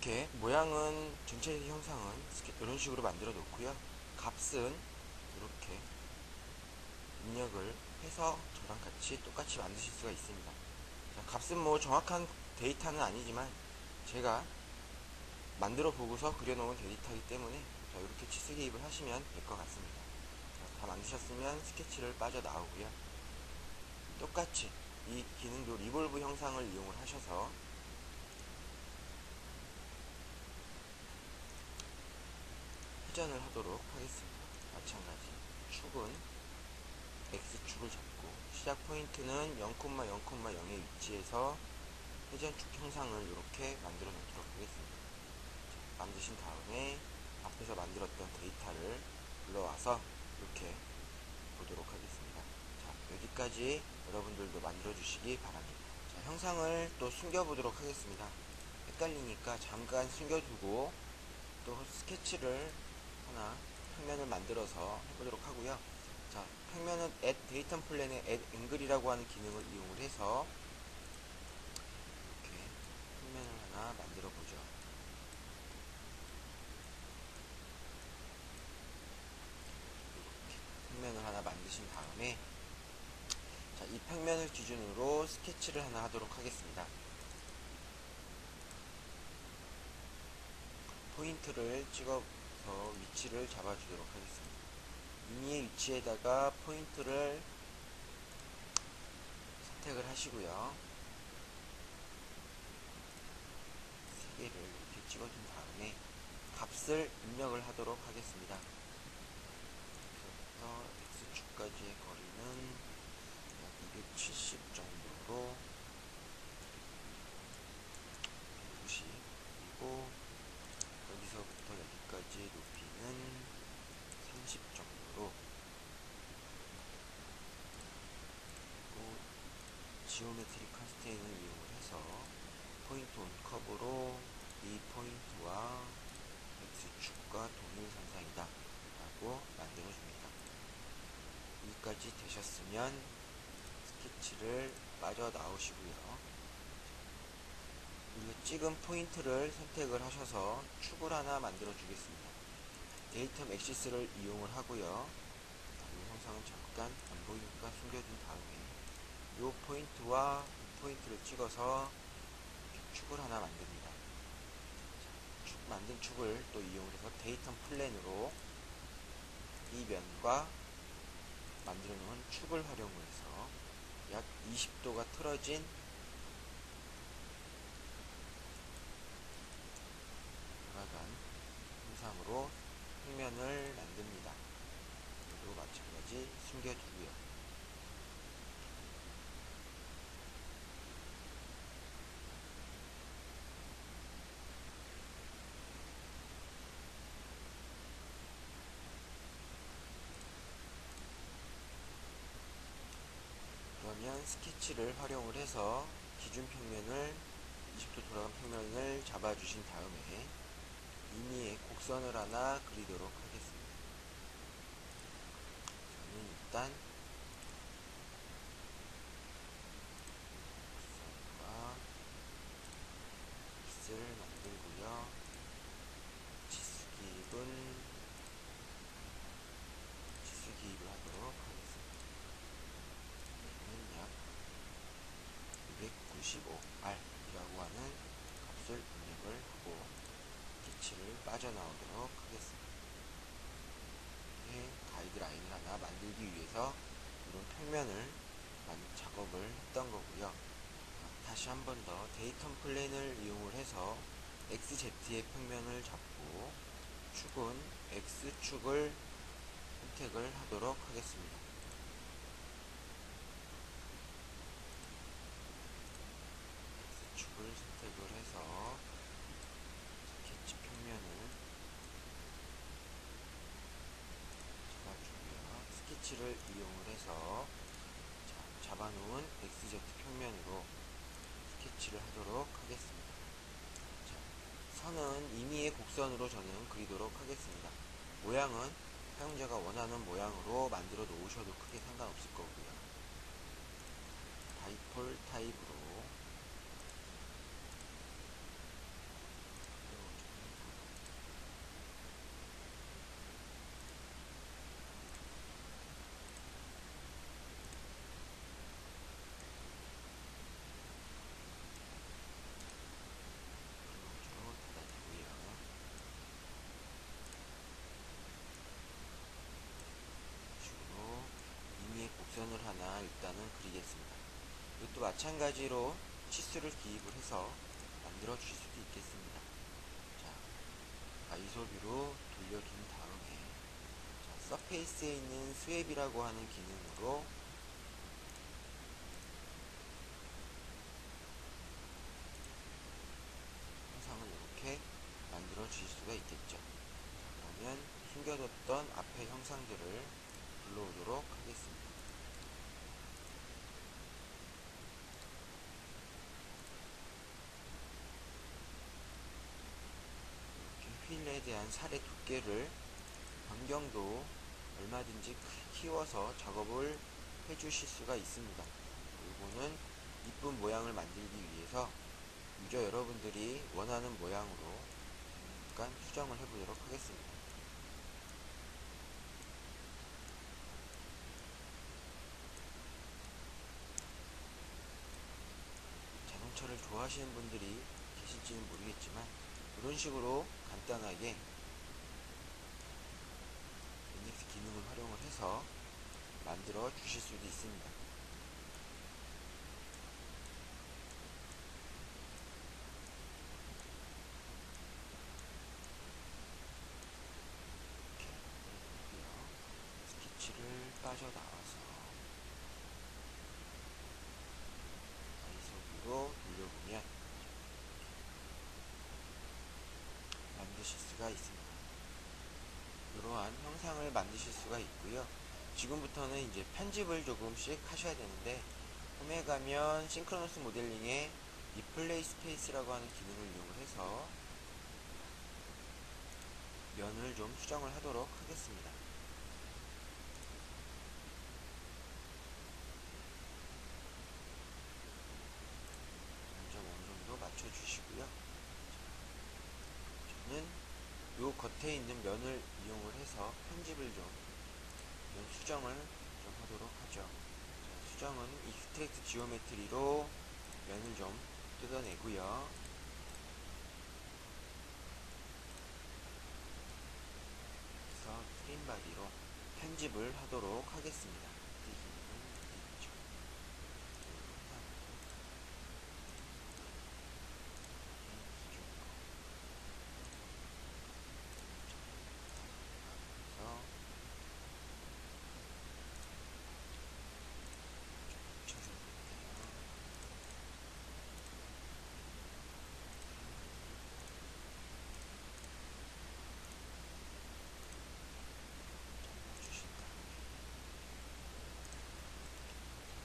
이렇게 모양은 전체 형상은 이런 식으로 만들어 놓고요. 값은 이렇게 입력을 해서 저랑 같이 똑같이 만드실 수가 있습니다. 자, 값은 뭐 정확한 데이터는 아니지만 제가 만들어 보고서 그려놓은 데이터이기 때문에 자, 이렇게 치수 기입을 하시면 될 것 같습니다. 자, 다 만드셨으면 스케치를 빠져나오고요. 똑같이 이 기능도 리볼브 형상을 이용을 하셔서 회전을 하도록 하겠습니다. 마찬가지 축은 X축을 잡고 시작 포인트는 0,0,0의 위치에서 회전축 형상을 이렇게 만들어 놓도록 하겠습니다. 자, 만드신 다음에 앞에서 만들었던 데이터를 불러와서 이렇게 보도록 하겠습니다. 자, 여기까지 여러분들도 만들어 주시기 바랍니다. 자, 형상을 또 숨겨 보도록 하겠습니다. 헷갈리니까 잠깐 숨겨두고 또 스케치를 하나 평면을 만들어서 해보도록 하고요. 자, 평면은 add data 플랜의 add angle이라고 하는 기능을 이용을 해서 이렇게 평면을 하나 만들어 보죠. 이렇게 평면을 하나 만드신 다음에 자, 이 평면을 기준으로 스케치를 하나 하도록 하겠습니다. 포인트를 찍어서 위치를 잡아주도록 하겠습니다. 미니의 위치에다가 포인트를 선택을 하시고요. 세 개를 이렇게 찍어준 다음에 값을 입력을 하도록 하겠습니다. 여기서부터 X축까지의 거리는 약 270 정도로 190, 그리고 여기서부터 여기까지 높이는 30 정도로, 그리고 지오메트릭 컨스트레인을 이용을 해서 포인트 온 커브로 이 포인트와 X축과 동일선상이다 라고 만들어줍니다. 여기까지 되셨으면 스케치를 빠져나오시고요. 우리가 찍은 포인트를 선택을 하셔서 축을 하나 만들어 주겠습니다. 데이터 액시스를 이용을 하고요. 이 형상은 잠깐 안 보이니까 숨겨둔 다음에 이 포인트와 이 포인트를 찍어서 축을 하나 만듭니다. 자, 만든 축을 또 이용을 해서 데이터 플랜으로 이 면과 만들어 놓은 축을 활용을 해서 약 20도가 틀어진 돌아간 형상으로 평면을 만듭니다. 이도 마찬가지 숨겨두고요. 그러면 스케치를 활용을 해서 기준 평면을 20도 돌아간 평면을 잡아주신 다음에 미니의 곡선을 하나 그리도록 하겠습니다. 저는 일단 곡선과 빗을 만들고요. 치수 기입을 하도록 하겠습니다. 얘는 약 295R이라고 하는 값을 입력을 하고 스케치를 빠져나오도록 하겠습니다. 이렇게 가이드라인을 하나 만들기 위해서 이런 평면을 작업을 했던 거고요. 다시 한 번 더 데이터 플랜을 이용을 해서 XZ의 평면을 잡고 축은 X축을 선택을 하도록 하겠습니다. X축을 선택을 해서 스케치 평면을 잡아주고요. 스케치를 이용을 해서 잡아놓은 XZ 평면으로 스케치를 하도록 하겠습니다. 자, 선은 임의의 곡선으로 저는 그리도록 하겠습니다. 모양은 사용자가 원하는 모양으로 만들어 놓으셔도 크게 상관없을 거고요. 다이폴 타입으로 드리겠습니다. 이것도 마찬가지로 치수를 기입을 해서 만들어 주실 수도 있겠습니다. 자, 아이소뷰로 돌려둔 다음에 자, 서페이스에 있는 스왑이라고 하는 기능으로 형상을 이렇게 만들어 주실 수가 있겠죠. 그러면 숨겨뒀던 앞에 형상들을 불러오도록 하겠습니다. 이렇게 휠에 대한 살의 두께를 변경도 얼마든지 키워서 작업을 해주실 수가 있습니다. 이거는 이쁜 모양을 만들기 위해서 유저 여러분들이 원하는 모양으로 잠깐 수정을 해보도록 하겠습니다. 자동차를 좋아하시는 분들이 계실지는 모르겠지만 이런 식으로 간단하게 인덱스 기능을 활용을 해서 만들어 주실 수도 있습니다. 이렇게 만들어주고요. 스케치를 빠져나와서 아이소뷰로 돌려보면 만드실 수가 있습니다. 이러한 형상을 만드실 수가 있고요. 지금부터는 이제 편집을 조금씩 하셔야 되는데 홈에 가면 싱크로너스 모델링에 리플레이 스페이스라고 하는 기능을 이용을 해서 면을 좀 수정을 하도록 하겠습니다. 점점 어느 정도 맞춰주시고요. 저는 요 겉에 있는 면을 이용을 해서 편집을 좀, 면 수정을 좀 하도록 하죠. 자, 수정은 익스트랙트 지오메트리로 면을 좀 뜯어내고요. 그래서 트림 바디로 편집을 하도록 하겠습니다. 이 기능은 어디 있죠? 그래서 붙여줘볼게요. 잡아주신 다음에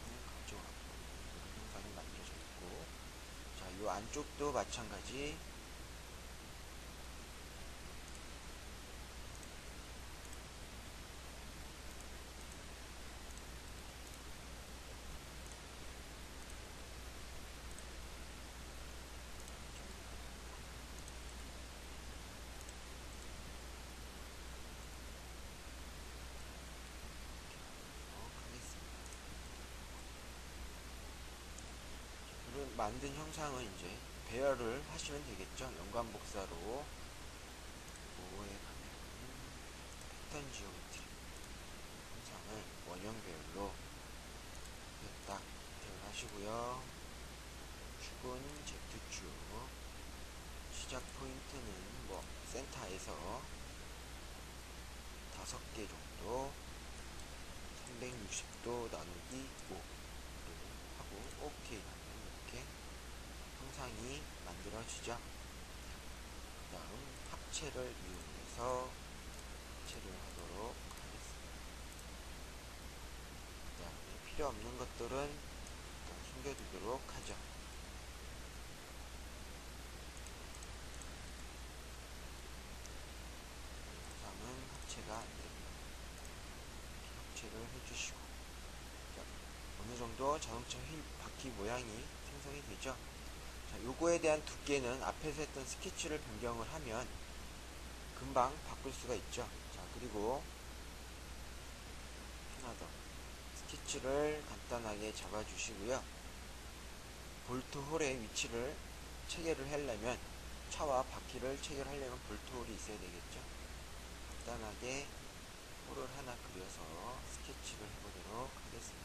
영상을 가져왔고 이런 형상이 만들어져 있고 자, 이 안쪽도 마찬가지 하겠습니다. 이런 만든 형상은 이제 배열을 하시면 되겠죠. 연관 복사로 보호에 가면 패턴 지오메트리 형상을 원형 배열로 딱 배열하시고요. 축은 Z축, 시작 포인트는 뭐 센터에서 5개 정도 360도 나누기 5로 하고 OK 하면 이렇게 형상이 만들어지죠. 그 다음 합체를 이용해서 합체를 하도록 하겠습니다. 그 다음에 필요 없는 것들은 일단 숨겨두도록 하죠. 영상은 합체가 안됩니다. 합체를 해주시고 자, 어느정도 자동차 휠 바퀴 모양이 생성이 되죠. 자, 요거에 대한 두께는 앞에서 했던 스케치를 변경을 하면 금방 바꿀 수가 있죠. 자, 그리고 하나 더 스케치를 간단하게 잡아 주시고요. 볼트 홀의 위치를 체결을 하려면 차와 바퀴를 체결하려면 볼트 홀이 있어야 되겠죠. 간단하게 홀을 하나 그려서 스케치를 해보도록 하겠습니다.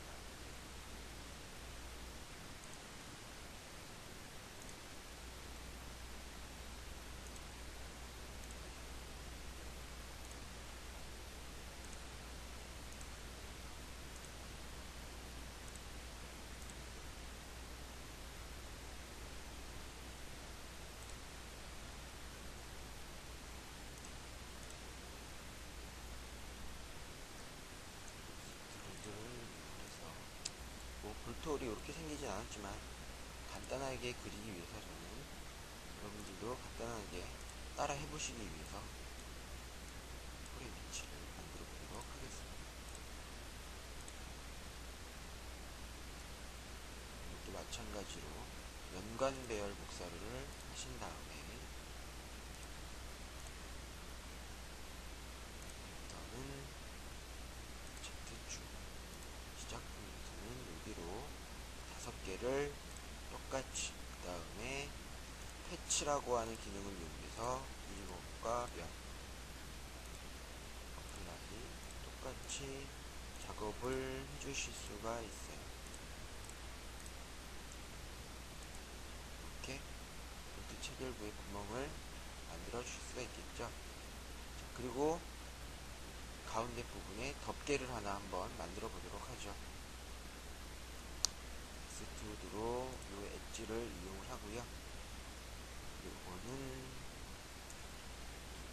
벽돌이 이렇게 생기진 않았지만 간단하게 그리기 위해서 저는 여러분들도 간단하게 따라 해보시기 위해서 홀의 위치를 만들어 보도록 하겠습니다. 이것도 마찬가지로 연관 배열 복사를 하신 다음에 일단은 Z축 시작 포인트는 여기로 5개를 똑같이, 그 다음에 패치라고 하는 기능을 이용해서 1번과 면 어플라이 똑같이 작업을 해주실 수가 있어요. 이렇게 볼트 체결부의 구멍을 만들어 주실 수가 있겠죠. 자, 그리고 가운데 부분에 덮개를 하나 한번 만들어 보도록 하죠. 익스트루드로 이 엣지를 이용을 하고요. 요거는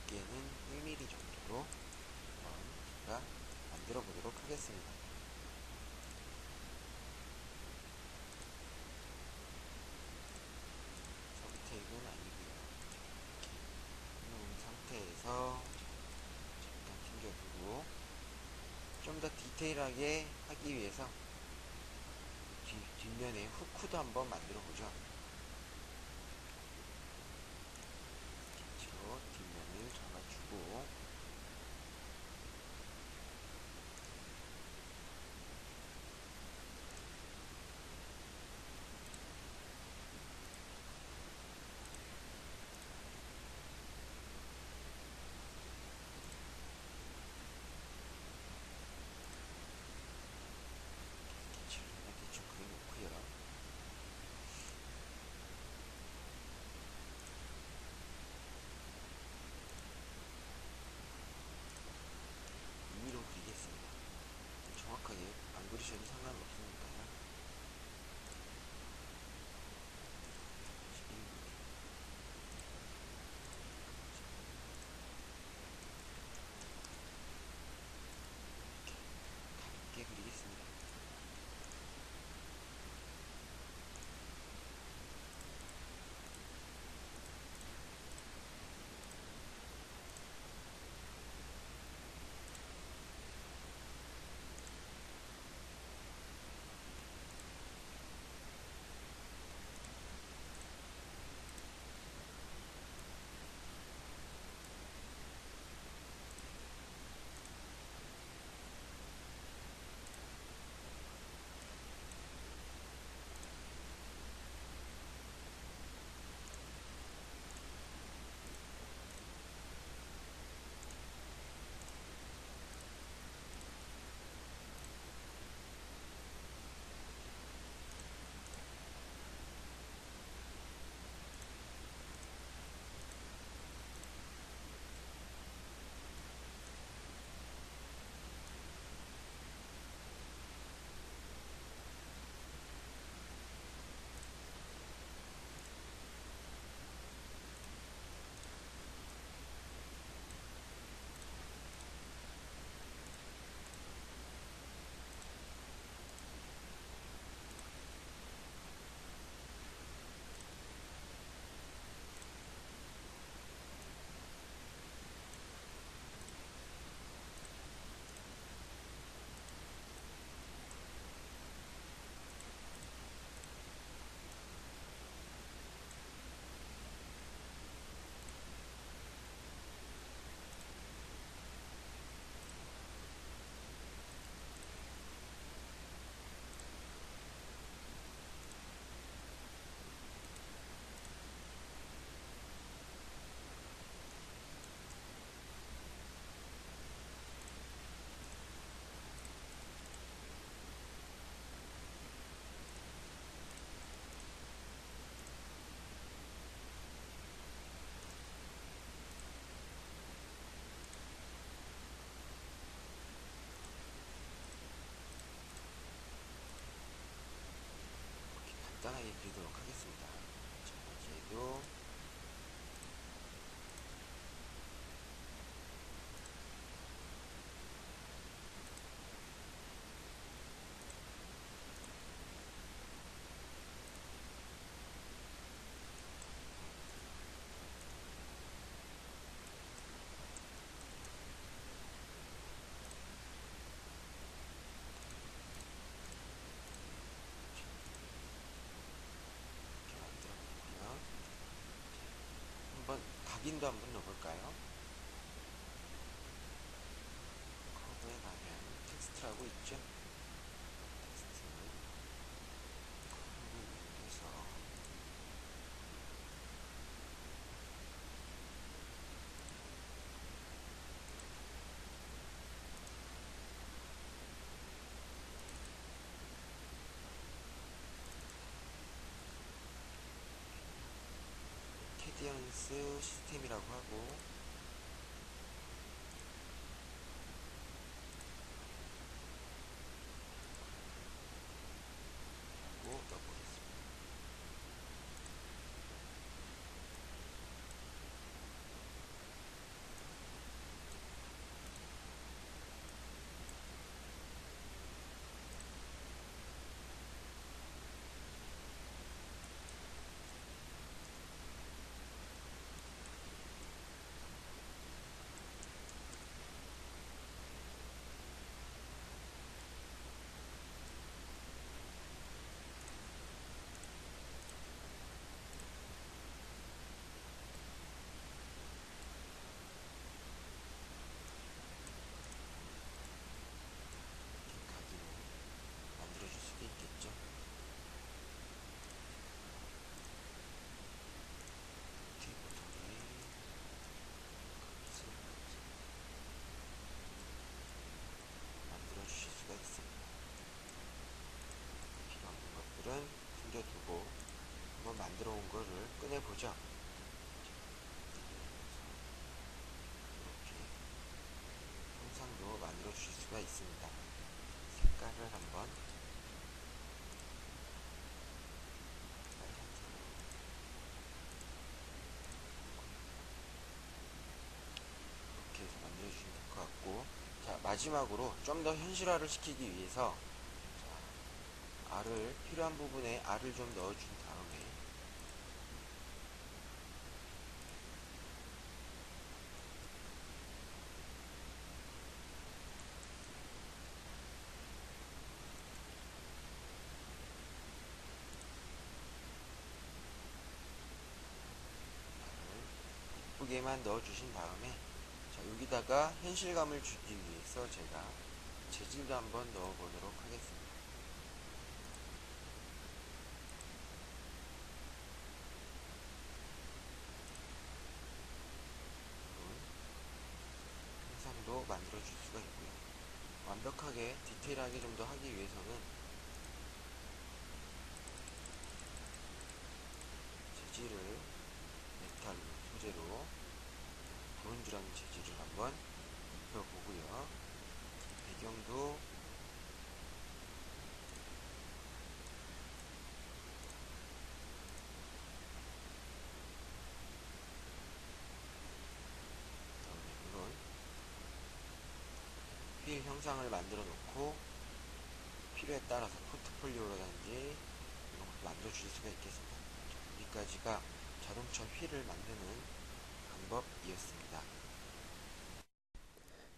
두께는 1mm 정도로 한번 제가 만들어 보도록 하겠습니다. 서브 테이프는 아니고요. 이렇게 해놓은 상태에서 잠깐 튕겨두고 좀 더 디테일하게 하기 위해서 뒷면에 후크도 한번 만들어 보죠. 스케치로 뒷면을 잡아주고 스케치를 하나 대충 그려놓고요. 비긴도 한번 넣어볼까요? 커브에 가면 텍스트라고 있죠? 텍스트 커브 해서 캐디언스 시스템이라고 하고 넣어보겠습니다. 각인을 만들어줄 수도 있겠죠. 보통이 만들어 주실 수가 있습니다. 필요 없는 것들은 숨겨두고 한번 만들어 온 거를 꺼내보죠. 이렇게 형상도 만들어 주실 수가 있습니다. 색깔을 한번 빨간색으로 이렇게 해서 만들어 주시면 될 것 같고, 자 마지막으로 좀 더 현실화를 시키기 위해서 R을 필요한 부분에 R을 좀 넣어준 다음에 R을 예쁘게만 넣어주신 다음에 자 여기다가 현실감을 주기 위해서 제가 재질도 한번 넣어보도록 하겠습니다. 형상도 만들어 줄 수가 있고요. 완벽하게 디테일하게 좀 더 하기 위해서는 재질을 메탈 소재로 브론즈라는 재질을 한번 입혀보고요. 배경도 물론 휠 형상을 만들어 놓고 필요에 따라서 포트폴리오라든지 이런 것도 만들어 주실 수가 있겠습니다. 여기까지가 자동차 휠을 만드는 방법이었습니다.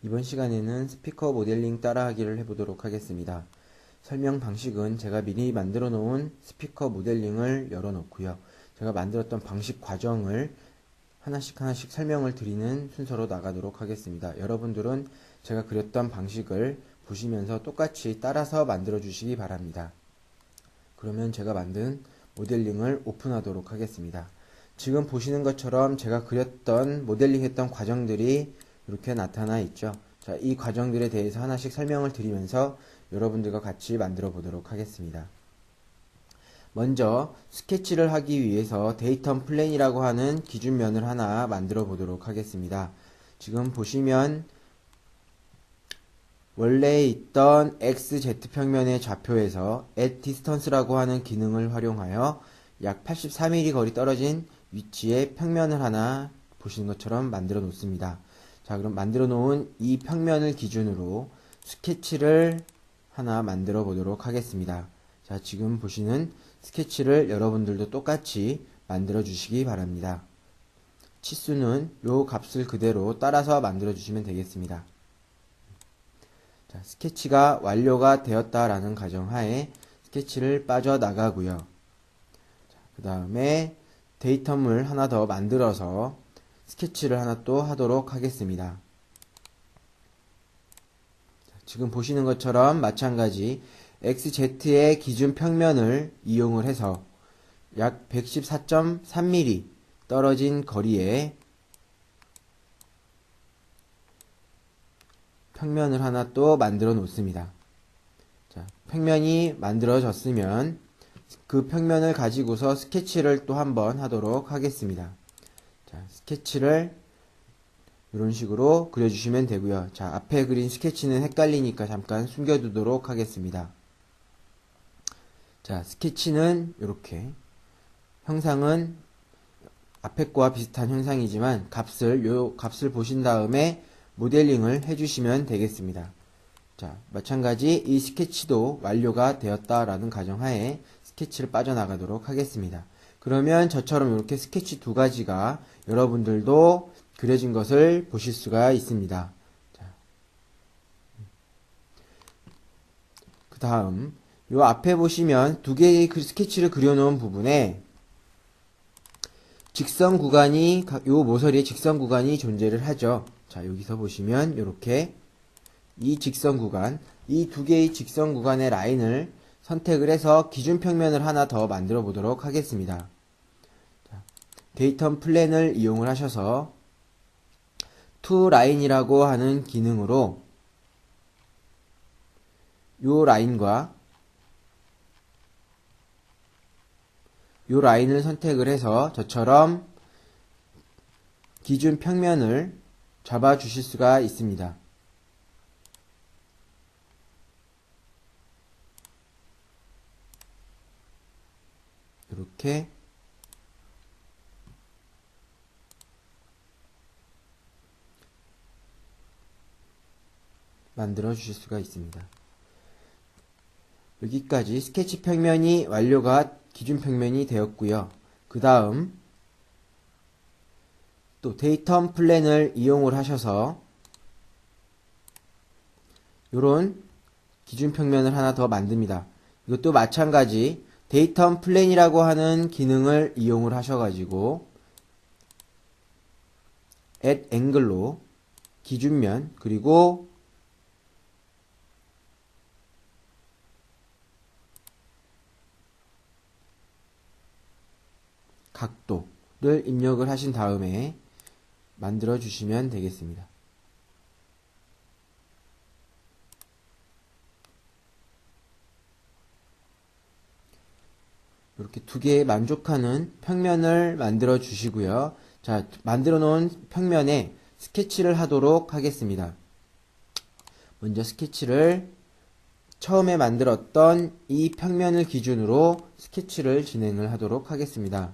이번 시간에는 스피커 모델링 따라하기를 해보도록 하겠습니다. 설명 방식은 제가 미리 만들어 놓은 스피커 모델링을 열어 놓고요. 제가 만들었던 방식 과정을 하나씩 설명을 드리는 순서로 나가도록 하겠습니다. 여러분들은 제가 그렸던 방식을 보시면서 똑같이 따라서 만들어 주시기 바랍니다. 그러면 제가 만든 모델링을 오픈하도록 하겠습니다. 지금 보시는 것처럼 제가 그렸던 모델링 했던 과정들이 이렇게 나타나 있죠. 자, 이 과정들에 대해서 하나씩 설명을 드리면서 여러분들과 같이 만들어 보도록 하겠습니다. 먼저 스케치를 하기 위해서 데이터 플랜이라고 하는 기준면을 하나 만들어 보도록 하겠습니다. 지금 보시면 원래 있던 XZ평면의 좌표에서 at distance라고 하는 기능을 활용하여 약 84mm 거리 떨어진 위치에 평면을 하나 보시는 것처럼 만들어 놓습니다. 자, 그럼 만들어 놓은 이 평면을 기준으로 스케치를 하나 만들어 보도록 하겠습니다. 자, 지금 보시는 스케치를 여러분들도 똑같이 만들어 주시기 바랍니다. 치수는 요 값을 그대로 따라서 만들어 주시면 되겠습니다. 자, 스케치가 완료가 되었다라는 가정하에 스케치를 빠져나가고요. 그 다음에 데이터물 하나 더 만들어서 스케치를 하나 또 하도록 하겠습니다. 지금 보시는 것처럼 마찬가지 XZ의 기준 평면을 이용을 해서 약 114.3mm 떨어진 거리에 평면을 하나 또 만들어 놓습니다. 자, 평면이 만들어졌으면 그 평면을 가지고서 스케치를 또 한번 하도록 하겠습니다. 자, 스케치를 이런 식으로 그려주시면 되고요. 자, 앞에 그린 스케치는 헷갈리니까 잠깐 숨겨두도록 하겠습니다. 자, 스케치는 이렇게 형상은 앞에 거와 비슷한 형상이지만 요 값을 보신 다음에 모델링을 해주시면 되겠습니다. 자, 마찬가지 이 스케치도 완료가 되었다라는 가정하에 스케치를 빠져나가도록 하겠습니다. 그러면 저처럼 이렇게 스케치 두 가지가 여러분들도 그려진 것을 보실 수가 있습니다. 그 다음 요 앞에 보시면 두 개의 그 스케치를 그려놓은 부분에 직선 구간이 요 모서리에 직선 구간이 존재를 하죠. 자, 여기서 보시면 이렇게 이 직선 구간, 이 두 개의 직선 구간의 라인을 선택을 해서 기준 평면을 하나 더 만들어 보도록 하겠습니다. 자, 데이터 플랜을 이용을 하셔서 to 라인이라고 하는 기능으로 요 라인과 요 라인을 선택을 해서 저처럼 기준 평면을 잡아 주실 수가 있습니다. 이렇게 만들어 주실 수가 있습니다. 여기까지 스케치 평면이 완료가 기준 평면이 되었고요. 그 다음 또 데이터 플랜을 이용을 하셔서 요런 기준 평면을 하나 더 만듭니다. 이것도 마찬가지 데이터 플랜이라고 하는 기능을 이용을 하셔가지고 at angle로 기준면 그리고 각도를 입력을 하신 다음에 만들어 주시면 되겠습니다. 이렇게 두 개에 만족하는 평면을 만들어 주시고요. 자, 만들어 놓은 평면에 스케치를 하도록 하겠습니다. 먼저 스케치를 처음에 만들었던 이 평면을 기준으로 스케치를 진행을 하도록 하겠습니다.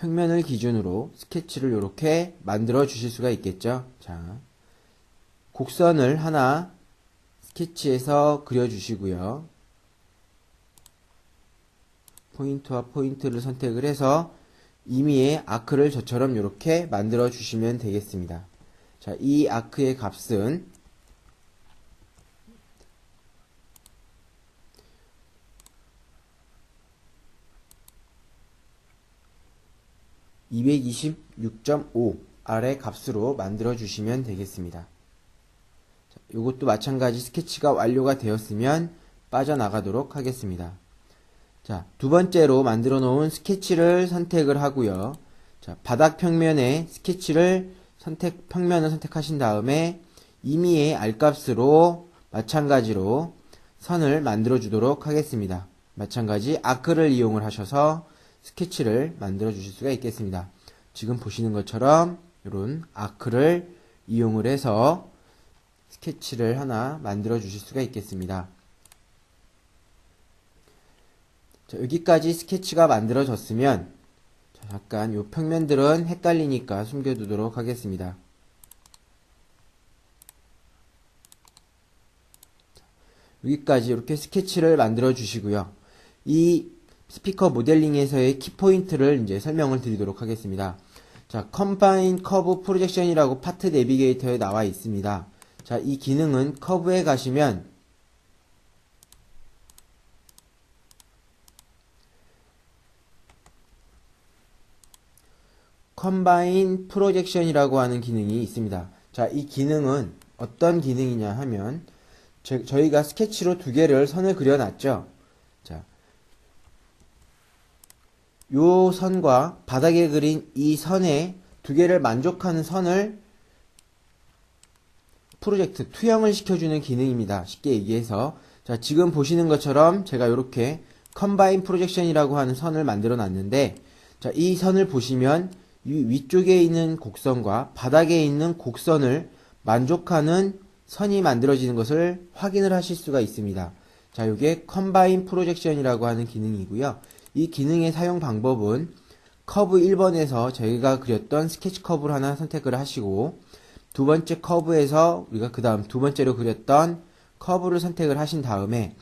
평면을 기준으로 스케치를 이렇게 만들어 주실 수가 있겠죠. 자, 곡선을 하나 스케치에서 그려 주시고요. 포인트와 포인트를 선택을 해서 임의의 아크를 저처럼 이렇게 만들어 주시면 되겠습니다. 자, 이 아크의 값은 226.5 아래 값으로 만들어 주시면 되겠습니다. 이것도 마찬가지 스케치가 완료가 되었으면 빠져나가도록 하겠습니다. 자, 두 번째로 만들어 놓은 스케치를 선택을 하고요. 자, 바닥 평면에 스케치를 평면을 선택하신 다음에 임의의 R값으로 마찬가지로 선을 만들어 주도록 하겠습니다. 마찬가지 아크를 이용을 하셔서 스케치를 만들어 주실 수가 있겠습니다. 지금 보시는 것처럼 이런 아크를 이용을 해서 스케치를 하나 만들어 주실 수가 있겠습니다. 자, 여기까지 스케치가 만들어졌으면 잠깐 이 평면들은 헷갈리니까 숨겨두도록 하겠습니다. 여기까지 이렇게 스케치를 만들어 주시고요. 이 스피커 모델링에서의 키포인트를 이제 설명을 드리도록 하겠습니다. 자, 컴바인 커브 프로젝션이라고 파트 내비게이터에 나와 있습니다. 자, 이 기능은 커브에 가시면 컴바인 프로젝션이라고 하는 기능이 있습니다. 자, 이 기능은 어떤 기능이냐 하면 저희가 스케치로 두 개를 선을 그려놨죠. 자, 요 선과 바닥에 그린 이 선에 두 개를 만족하는 선을 프로젝트, 투영을 시켜주는 기능입니다. 쉽게 얘기해서. 자, 지금 보시는 것처럼 제가 이렇게 컴바인 프로젝션이라고 하는 선을 만들어 놨는데, 자, 이 선을 보시면 이 위쪽에 있는 곡선과 바닥에 있는 곡선을 만족하는 선이 만들어지는 것을 확인을 하실 수가 있습니다. 자, 이게 컴바인 프로젝션이라고 하는 기능이고요. 이 기능의 사용 방법은 커브 1번에서 저희가 그렸던 스케치 커브를 하나 선택을 하시고, 두 번째 커브에서 우리가 그 다음 두 번째로 그렸던 커브를 선택을 하신 다음에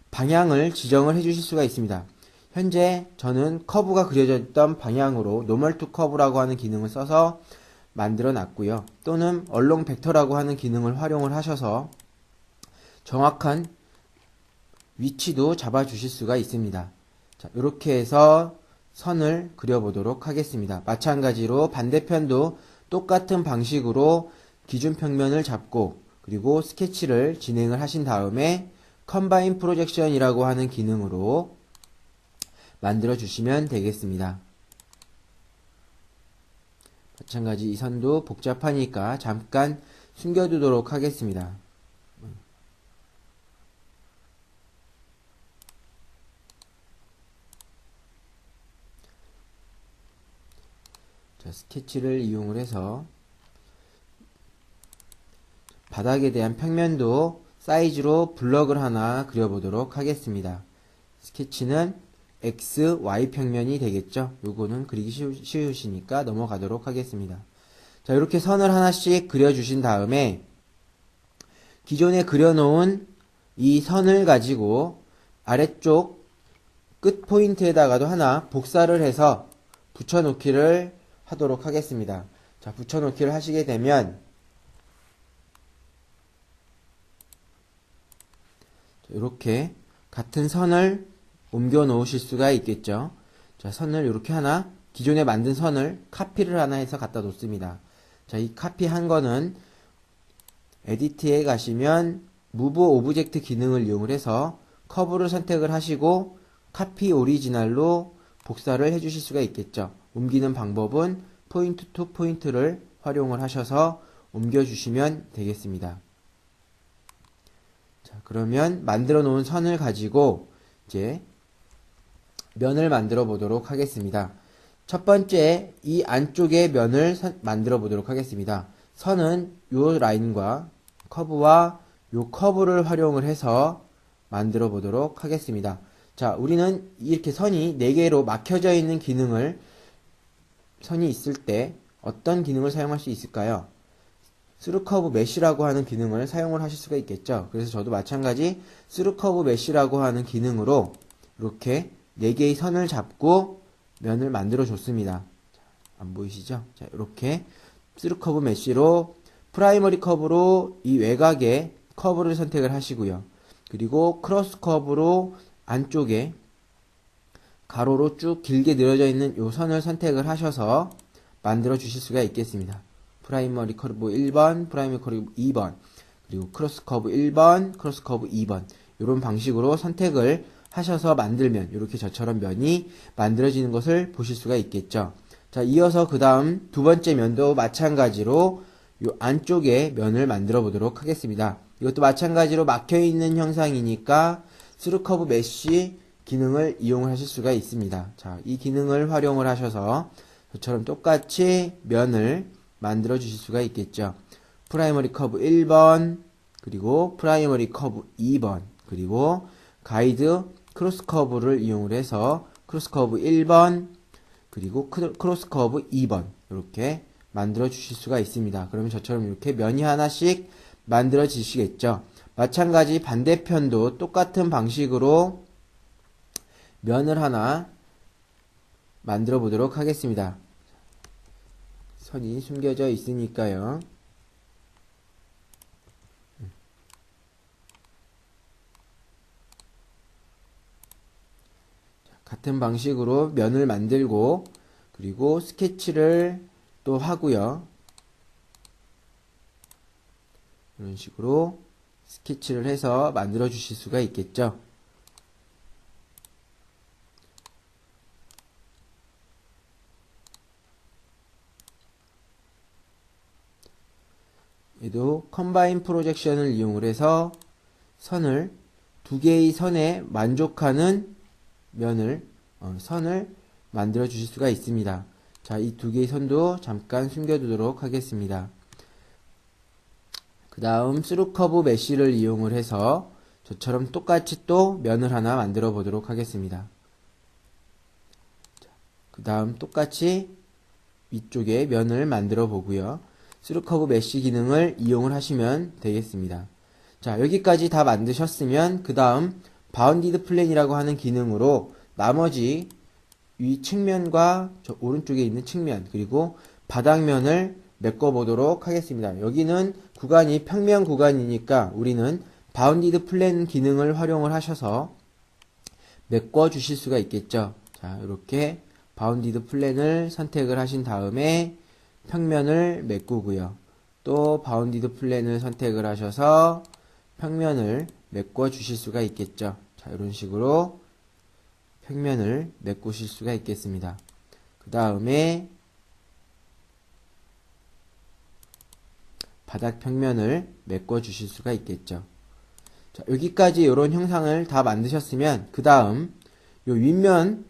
방향을 지정을 해 주실 수가 있습니다. 현재 저는 커브가 그려져 있던 방향으로 노멀 투 커브라고 하는 기능을 써서 만들어 놨고요. 또는 얼롱 벡터라고 하는 기능을 활용을 하셔서 정확한 위치도 잡아 주실 수가 있습니다. 자, 이렇게 해서 선을 그려보도록 하겠습니다. 마찬가지로 반대편도 똑같은 방식으로 기준 평면을 잡고 그리고 스케치를 진행을 하신 다음에 컴바인 프로젝션이라고 하는 기능으로 만들어 주시면 되겠습니다. 마찬가지 이 선도 복잡하니까 잠깐 숨겨두도록 하겠습니다. 자, 스케치를 이용을 해서 바닥에 대한 평면도 사이즈로 블럭을 하나 그려보도록 하겠습니다. 스케치는 X, Y 평면이 되겠죠. 요거는 그리기 쉬우시니까 넘어가도록 하겠습니다. 자, 이렇게 선을 하나씩 그려주신 다음에 기존에 그려놓은 이 선을 가지고 아래쪽 끝 포인트에다가도 하나 복사를 해서 붙여놓기를 하도록 하겠습니다. 자, 붙여놓기를 하시게 되면 이렇게 같은 선을 옮겨 놓으실 수가 있겠죠. 자, 선을 이렇게 하나, 기존에 만든 선을 카피를 하나 해서 갖다 놓습니다. 자, 이 카피한 거는 에디트에 가시면 무브 오브젝트 기능을 이용을 해서 커브를 선택을 하시고 카피 오리지널로 복사를 해 주실 수가 있겠죠. 옮기는 방법은 포인트 투 포인트를 활용을 하셔서 옮겨 주시면 되겠습니다. 자, 그러면 만들어 놓은 선을 가지고 이제 면을 만들어 보도록 하겠습니다. 첫 번째 이 안쪽에 면을 만들어 보도록 하겠습니다. 선은 요 라인과 커브와 요 커브를 활용을 해서 만들어 보도록 하겠습니다. 자, 우리는 이렇게 선이 4개로 막혀져 있는 선이 있을 때 어떤 기능을 사용할 수 있을까요? 스루커브 메쉬라고 하는 기능을 사용을 하실 수가 있겠죠. 그래서 저도 마찬가지 스루커브 메쉬라고 하는 기능으로 이렇게 4개의 선을 잡고 면을 만들어 줬습니다. 안 보이시죠? 자, 이렇게 스루커브 메쉬로 프라이머리 커브로 이 외곽에 커브를 선택을 하시고요. 그리고 크로스 커브로 안쪽에 가로로 쭉 길게 늘어져 있는 이 선을 선택을 하셔서 만들어 주실 수가 있겠습니다. 프라이머리 커브 1번, 프라이머리 커브 2번, 그리고 크로스 커브 1번, 크로스 커브 2번 이런 방식으로 선택을 하셔서 만들면 이렇게 저처럼 면이 만들어지는 것을 보실 수가 있겠죠. 자, 이어서 그 다음 두 번째 면도 마찬가지로 이 안쪽에 면을 만들어 보도록 하겠습니다. 이것도 마찬가지로 막혀있는 형상이니까 스루커브 메쉬 기능을 이용하실 수가 있습니다. 자, 이 기능을 활용을 하셔서 저처럼 똑같이 면을 만들어 주실 수가 있겠죠. 프라이머리 커브 1번, 그리고 프라이머리 커브 2번, 그리고 가이드 크로스 커브를 이용을 해서 크로스 커브 1번, 그리고 크로스 커브 2번 이렇게 만들어 주실 수가 있습니다. 그러면 저처럼 이렇게 면이 하나씩 만들어지시겠죠. 마찬가지 반대편도 똑같은 방식으로 면을 하나 만들어 보도록 하겠습니다. 선이 숨겨져 있으니까요. 같은 방식으로 면을 만들고 그리고 스케치를 또 하고요. 이런 식으로 스케치를 해서 만들어 주실 수가 있겠죠. 얘도 컴바인 프로젝션을 이용을 해서 선을 두 개의 선에 만족하는 선을 만들어 주실 수가 있습니다. 자, 이 두 개의 선도 잠깐 숨겨두도록 하겠습니다. 그 다음 스루커브 메쉬를 이용을 해서 저처럼 똑같이 또 면을 하나 만들어 보도록 하겠습니다. 그 다음 똑같이 위쪽에 면을 만들어 보고요. 스루커브 메쉬 기능을 이용을 하시면 되겠습니다. 자, 여기까지 다 만드셨으면 그 다음 바운디드 플랜이라고 하는 기능으로 나머지 위 측면과 저 오른쪽에 있는 측면 그리고 바닥면을 메꿔 보도록 하겠습니다. 여기는 구간이 평면 구간이니까 우리는 바운디드 플랜 기능을 활용을 하셔서 메꿔 주실 수가 있겠죠. 자, 이렇게 바운디드 플랜을 선택을 하신 다음에 평면을 메꾸고요. 또 바운디드 플랜을 선택을 하셔서 평면을 메꿔 주실 수가 있겠죠. 자, 이런 식으로 평면을 메꾸실 수가 있겠습니다. 그 다음에 바닥 평면을 메꿔 주실 수가 있겠죠. 자, 여기까지 이런 형상을 다 만드셨으면 그 다음 요 윗면을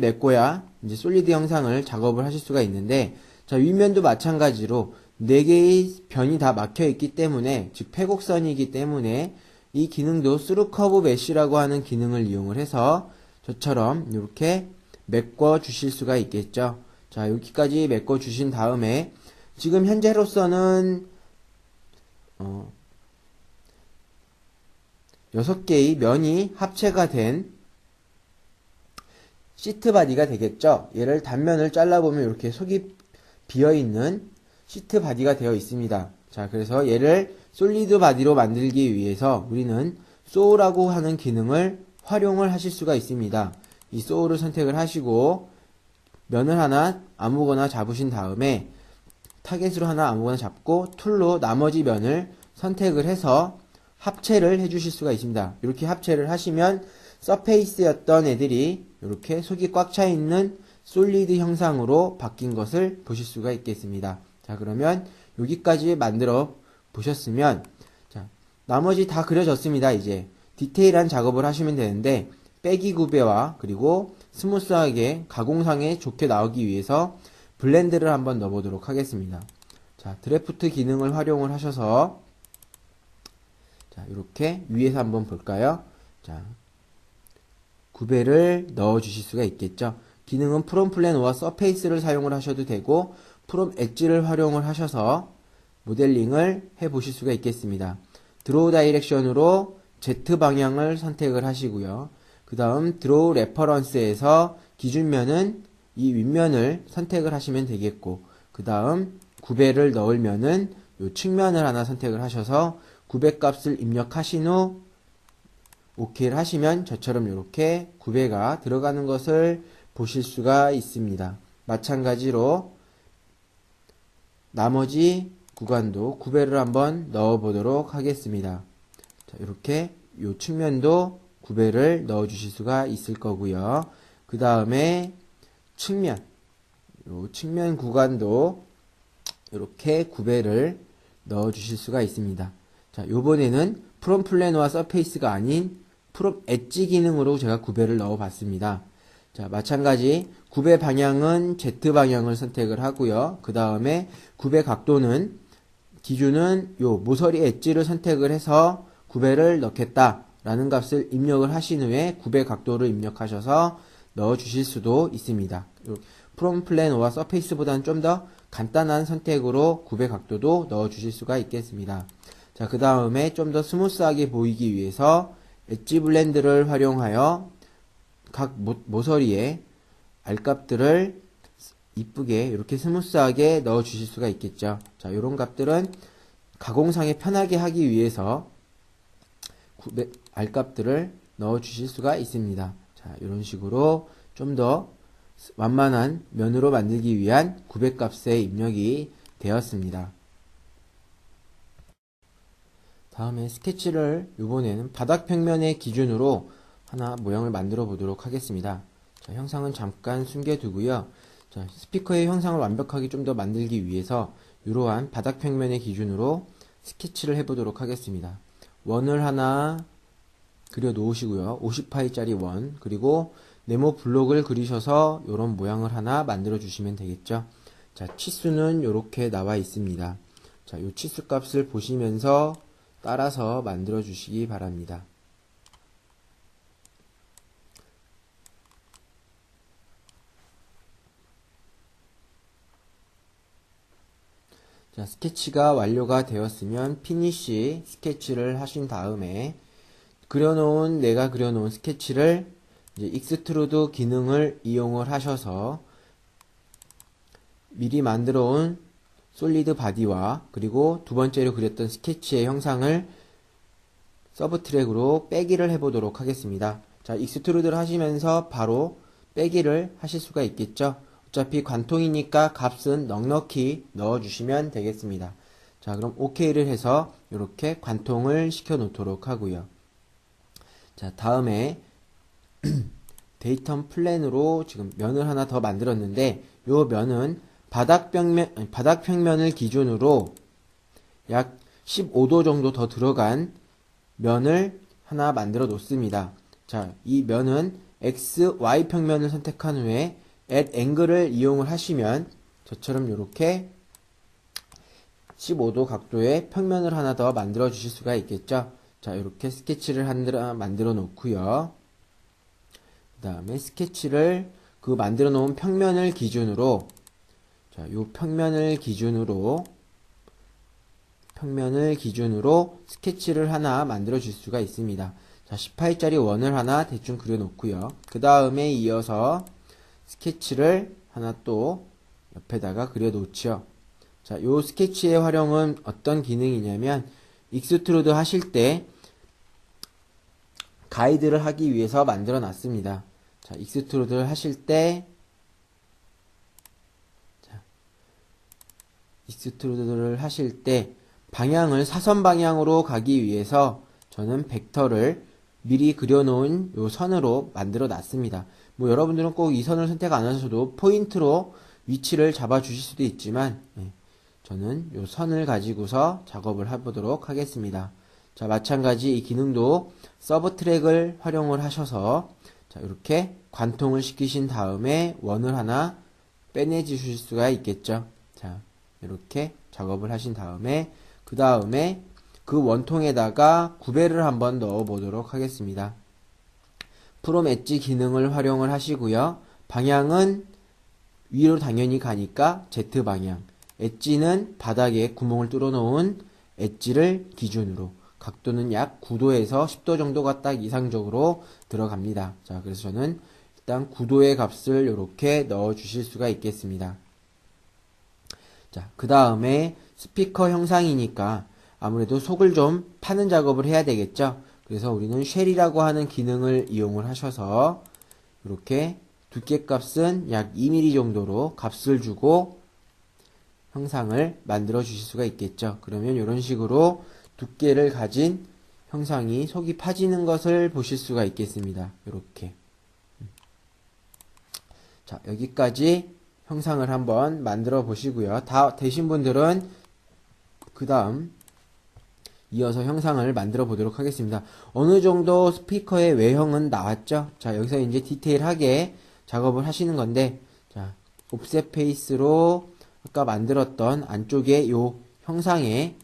메꿔야 이제 솔리드 형상을 작업을 하실 수가 있는데, 자, 윗면도 마찬가지로 4개의 변이 다 막혀 있기 때문에, 즉 폐곡선이기 때문에 이 기능도 스루커브 메쉬라고 하는 기능을 이용을 해서 저처럼 이렇게 메꿔 주실 수가 있겠죠. 자, 여기까지 메꿔 주신 다음에 지금 현재로서는 6개의 면이 합체가 된 시트 바디가 되겠죠. 얘를 단면을 잘라보면 이렇게 속이 비어있는 시트 바디가 되어 있습니다. 자, 그래서 얘를 솔리드 바디로 만들기 위해서 우리는 소우라고 하는 기능을 활용을 하실 수가 있습니다. 이 소우를 선택을 하시고 면을 하나 아무거나 잡으신 다음에 타겟으로 하나 아무거나 잡고 툴로 나머지 면을 선택을 해서 합체를 해주실 수가 있습니다. 이렇게 합체를 하시면 서페이스였던 애들이 이렇게 속이 꽉 차 있는 솔리드 형상으로 바뀐 것을 보실 수가 있겠습니다. 자, 그러면 여기까지 만들어 보셨으면, 자, 나머지 다 그려졌습니다. 이제 디테일한 작업을 하시면 되는데, 빼기 구배와 그리고 스무스하게 가공상에 좋게 나오기 위해서 블렌드를 한번 넣어보도록 하겠습니다. 자, 드래프트 기능을 활용을 하셔서, 자, 이렇게 위에서 한번 볼까요? 자, 구배를 넣어 주실 수가 있겠죠. 기능은 프롬 플래너와 서페이스를 사용을 하셔도 되고 프롬 엣지를 활용을 하셔서 모델링을 해 보실 수가 있겠습니다. 드로우 다이렉션으로 Z 방향을 선택을 하시고요. 그 다음 드로우 레퍼런스에서 기준면은 이 윗면을 선택을 하시면 되겠고, 그 다음 구배를 넣으면은 이 측면을 하나 선택을 하셔서 구배 값을 입력하신 후 OK를 하시면 저처럼 이렇게 구배가 들어가는 것을 보실 수가 있습니다. 마찬가지로 나머지 구간도 구배를 한번 넣어 보도록 하겠습니다. 자, 이렇게 이 측면도 구배를 넣어 주실 수가 있을 거고요. 그 다음에 측면, 이 측면 구간도 이렇게 구배를 넣어 주실 수가 있습니다. 자, 요번에는 프롬 플래너와 서페이스가 아닌 프롬 엣지 기능으로 제가 구배를 넣어 봤습니다. 자, 마찬가지 구배 방향은 Z 방향을 선택을 하고요. 그 다음에 구배 각도는 기준은 요 모서리 엣지를 선택을 해서 구배를 넣겠다라는 값을 입력을 하신 후에 구배 각도를 입력하셔서 넣어 주실 수도 있습니다. 프롬 플래너와 서페이스보다는 좀 더 간단한 선택으로 구배 각도도 넣어 주실 수가 있겠습니다. 자, 그 다음에 좀 더 스무스하게 보이기 위해서 엣지 블렌드를 활용하여 각 모서리에 알값들을 이쁘게 이렇게 스무스하게 넣어 주실 수가 있겠죠. 자, 이런 값들은 가공상에 편하게 하기 위해서 알값들을 넣어 주실 수가 있습니다. 자, 이런 식으로 좀 더 완만한 면으로 만들기 위한 구배값에 입력이 되었습니다. 다음에 스케치를 이번에는 바닥 평면의 기준으로 하나 모양을 만들어 보도록 하겠습니다. 자, 형상은 잠깐 숨겨두고요. 자, 스피커의 형상을 완벽하게 좀 더 만들기 위해서 이러한 바닥 평면의 기준으로 스케치를 해보도록 하겠습니다. 원을 하나 그려 놓으시고요. 50파이짜리 원, 그리고 네모 블록을 그리셔서 이런 모양을 하나 만들어 주시면 되겠죠. 자, 치수는 이렇게 나와 있습니다. 자, 이 치수 값을 보시면서 따라서 만들어 주시기 바랍니다. 자, 스케치가 완료가 되었으면 피니쉬 스케치를 하신 다음에 내가 그려놓은 스케치를 이제 익스트루드 기능을 이용을 하셔서 미리 만들어 온 솔리드 바디와 그리고 두 번째로 그렸던 스케치의 형상을 서브 트랙으로 빼기를 해보도록 하겠습니다. 자, 익스트루드를 하시면서 바로 빼기를 하실 수가 있겠죠. 어차피 관통이니까 값은 넉넉히 넣어주시면 되겠습니다. 자, 그럼 OK를 해서 이렇게 관통을 시켜 놓도록 하고요. 자, 다음에 데이터 플랜으로 지금 면을 하나 더 만들었는데 이 면은 바닥 평면을 기준으로 약 15도 정도 더 들어간 면을 하나 만들어 놓습니다. 자, 이 면은 X, Y 평면을 선택한 후에 at angle을 이용을 하시면 저처럼 이렇게 15도 각도의 평면을 하나 더 만들어 주실 수가 있겠죠. 자, 이렇게 스케치를 하나 만들어 놓고요. 그 다음에 스케치를 그 만들어 놓은 평면을 기준으로 자, 요 평면을 기준으로 스케치를 하나 만들어 줄 수가 있습니다. 자, 18짜리 원을 하나 대충 그려 놓고요. 그 다음에 이어서 스케치를 하나 또 옆에다가 그려 놓죠. 자, 요 스케치의 활용은 어떤 기능이냐면 익스트루드 하실 때 가이드를 하기 위해서 만들어 놨습니다. 자, 익스트루드를 하실 때 방향을 사선 방향으로 가기 위해서 저는 벡터를 미리 그려놓은 요 선으로 만들어 놨습니다. 뭐 여러분들은 꼭 이 선을 선택 안 하셔도 포인트로 위치를 잡아 주실 수도 있지만 저는 요 선을 가지고서 작업을 해보도록 하겠습니다. 자, 마찬가지 이 기능도 서브 트랙을 활용을 하셔서 자, 이렇게 관통을 시키신 다음에 원을 하나 빼내 주실 수가 있겠죠. 자, 이렇게 작업을 하신 다음에 그 다음에 그 원통에다가 구배를 한번 넣어 보도록 하겠습니다. 프롬 엣지 기능을 활용을 하시고요. 방향은 위로 당연히 가니까 Z 방향, 엣지는 바닥에 구멍을 뚫어 놓은 엣지를 기준으로 각도는 약 9도에서 10도 정도가 딱 이상적으로 들어갑니다. 자, 그래서 저는 일단 9도의 값을 이렇게 넣어 주실 수가 있겠습니다. 자, 그 다음에 스피커 형상이니까 아무래도 속을 좀 파는 작업을 해야 되겠죠. 그래서 우리는 쉘이라고 하는 기능을 이용을 하셔서 이렇게 두께 값은 약 2mm 정도로 값을 주고 형상을 만들어 주실 수가 있겠죠. 그러면 이런 식으로 두께를 가진 형상이 속이 파지는 것을 보실 수가 있겠습니다. 이렇게. 자, 여기까지 형상을 한번 만들어 보시고요. 다 되신 분들은 그 다음 이어서 형상을 만들어 보도록 하겠습니다. 어느 정도 스피커의 외형은 나왔죠? 자, 여기서 이제 디테일하게 작업을 하시는 건데, 자, 옵셋 페이스로 아까 만들었던 안쪽에 요 형상의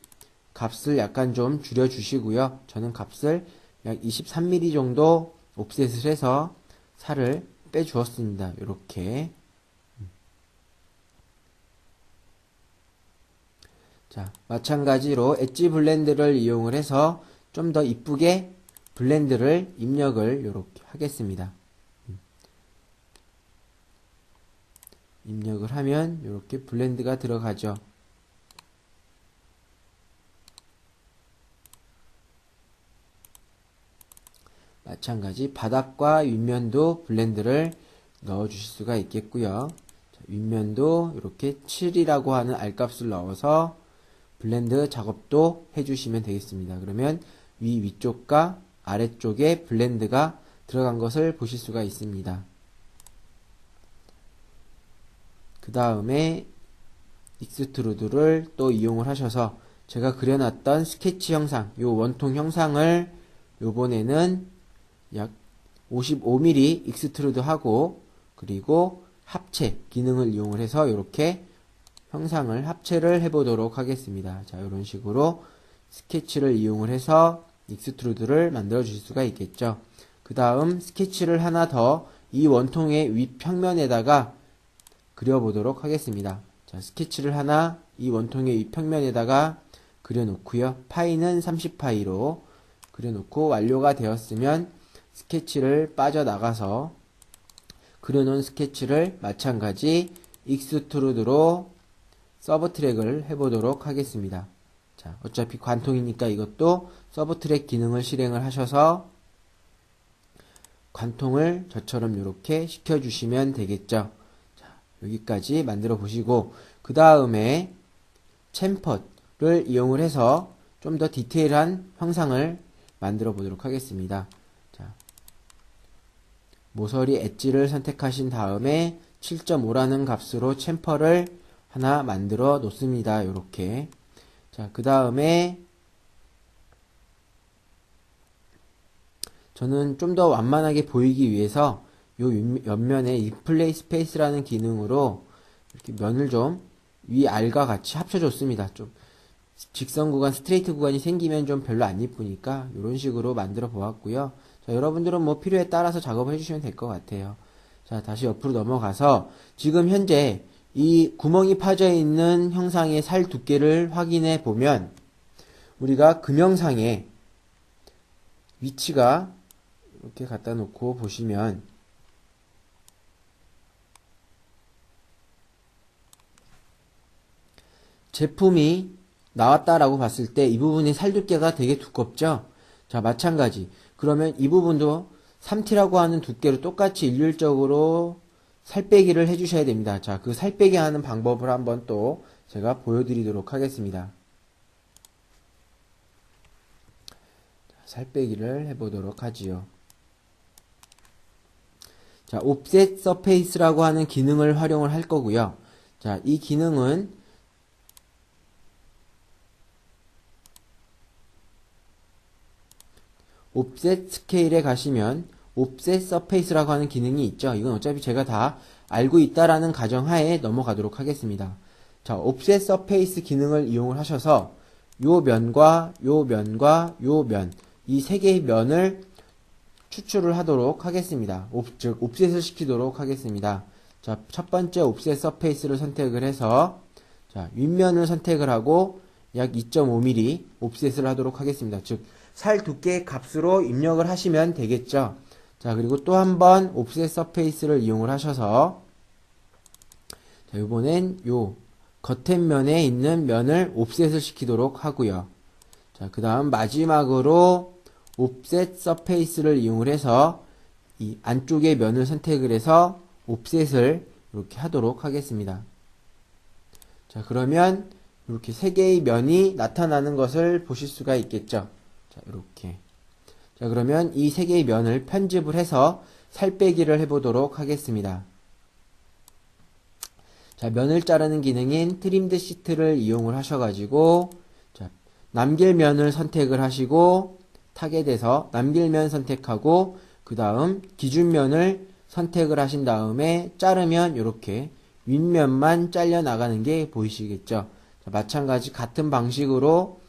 값을 약간 좀 줄여 주시고요. 저는 값을 약 23mm 정도 옵셋을 해서 살을 빼 주었습니다. 이렇게. 자, 마찬가지로 엣지 블렌드를 이용을 해서 좀 더 이쁘게 블렌드를 입력을 이렇게 하겠습니다. 입력을 하면 이렇게 블렌드가 들어가죠. 마찬가지 바닥과 윗면도 블렌드를 넣어 주실 수가 있겠고요. 자, 윗면도 이렇게 7이라고 하는 R값을 넣어서 블렌드 작업도 해주시면 되겠습니다. 그러면 위쪽과 아래쪽에 블렌드가 들어간 것을 보실 수가 있습니다. 그 다음에 익스트루드를 또 이용을 하셔서 제가 그려놨던 스케치 형상, 요 원통 형상을 요번에는 약 55mm 익스트루드 하고 그리고 합체 기능을 이용을 해서 이렇게 형상을 합체를 해보도록 하겠습니다. 자, 이런 식으로 스케치를 이용을 해서 익스트루드를 만들어 주실 수가 있겠죠. 그 다음 스케치를 하나 더 이 원통의 윗평면에다가 그려보도록 하겠습니다. 자, 스케치를 하나 이 원통의 윗평면에다가 그려놓고요. 파이는 30파이로 그려놓고 완료가 되었으면 스케치를 빠져나가서 그려놓은 스케치를 마찬가지 익스트루드로 서브 트랙을 해보도록 하겠습니다. 자, 어차피 관통이니까 이것도 서브 트랙 기능을 실행을 하셔서 관통을 저처럼 이렇게 시켜주시면 되겠죠. 자, 여기까지 만들어 보시고 그 다음에 챔퍼를 이용을 해서 좀 더 디테일한 형상을 만들어 보도록 하겠습니다. 자, 모서리 엣지를 선택하신 다음에 7.5라는 값으로 챔퍼를 하나 만들어 놓습니다. 이렇게. 자, 그 다음에 저는 좀 더 완만하게 보이기 위해서 요 옆면에 리플레이 스페이스라는 기능으로 이렇게 면을 좀 위알과 같이 합쳐줬습니다. 좀 직선 구간, 스트레이트 구간이 생기면 좀 별로 안 이쁘니까 이런 식으로 만들어 보았고요. 자, 여러분들은 뭐 필요에 따라서 작업을 해주시면 될 것 같아요. 자, 다시 옆으로 넘어가서 지금 현재 이 구멍이 파져 있는 형상의 살 두께를 확인해 보면 우리가 금형상에 위치가 이렇게 갖다 놓고 보시면 제품이 나왔다라고 봤을 때 이 부분의 살 두께가 되게 두껍죠? 자, 마찬가지. 그러면 이 부분도 3T라고 하는 두께로 똑같이 일률적으로 살 빼기를 해주셔야 됩니다. 자, 그 살 빼기 하는 방법을 한번 또 제가 보여드리도록 하겠습니다. 살 빼기를 해보도록 하지요. 자, 옵셋 서페이스라고 하는 기능을 활용을 할 거고요. 자, 이 기능은 옵셋 스케일에 가시면 옵셋 서페이스라고 하는 기능이 있죠. 이건 어차피 제가 다 알고 있다라는 가정하에 넘어가도록 하겠습니다. 자, 옵셋 서페이스 기능을 이용을 하셔서 요 면과 요 면과 요 면, 이 세 개의 면을 추출을 하도록 하겠습니다. 즉 옵셋을 시키도록 하겠습니다. 자, 첫 번째 옵셋 서페이스를 선택을 해서 자, 윗면을 선택을 하고 약 2.5mm 옵셋을 하도록 하겠습니다. 즉 살 두께 값으로 입력을 하시면 되겠죠. 자, 그리고 또 한 번 옵셋 서페이스를 이용을 하셔서 자, 이번엔 요 겉면에 있는 면을 옵셋을 시키도록 하고요. 자, 그 다음 마지막으로 옵셋 서페이스를 이용을 해서 이 안쪽의 면을 선택을 해서 옵셋을 이렇게 하도록 하겠습니다. 자, 그러면 이렇게 세 개의 면이 나타나는 것을 보실 수가 있겠죠. 자, 이렇게. 자, 그러면 이 세 개의 면을 편집을 해서 살 빼기를 해보도록 하겠습니다. 자, 면을 자르는 기능인 트림드 시트를 이용을 하셔가지고, 자, 남길 면을 선택을 하시고, 타겟에서 남길 면 선택하고, 그 다음 기준면을 선택을 하신 다음에 자르면 이렇게 윗면만 잘려 나가는 게 보이시겠죠. 자, 마찬가지 같은 방식으로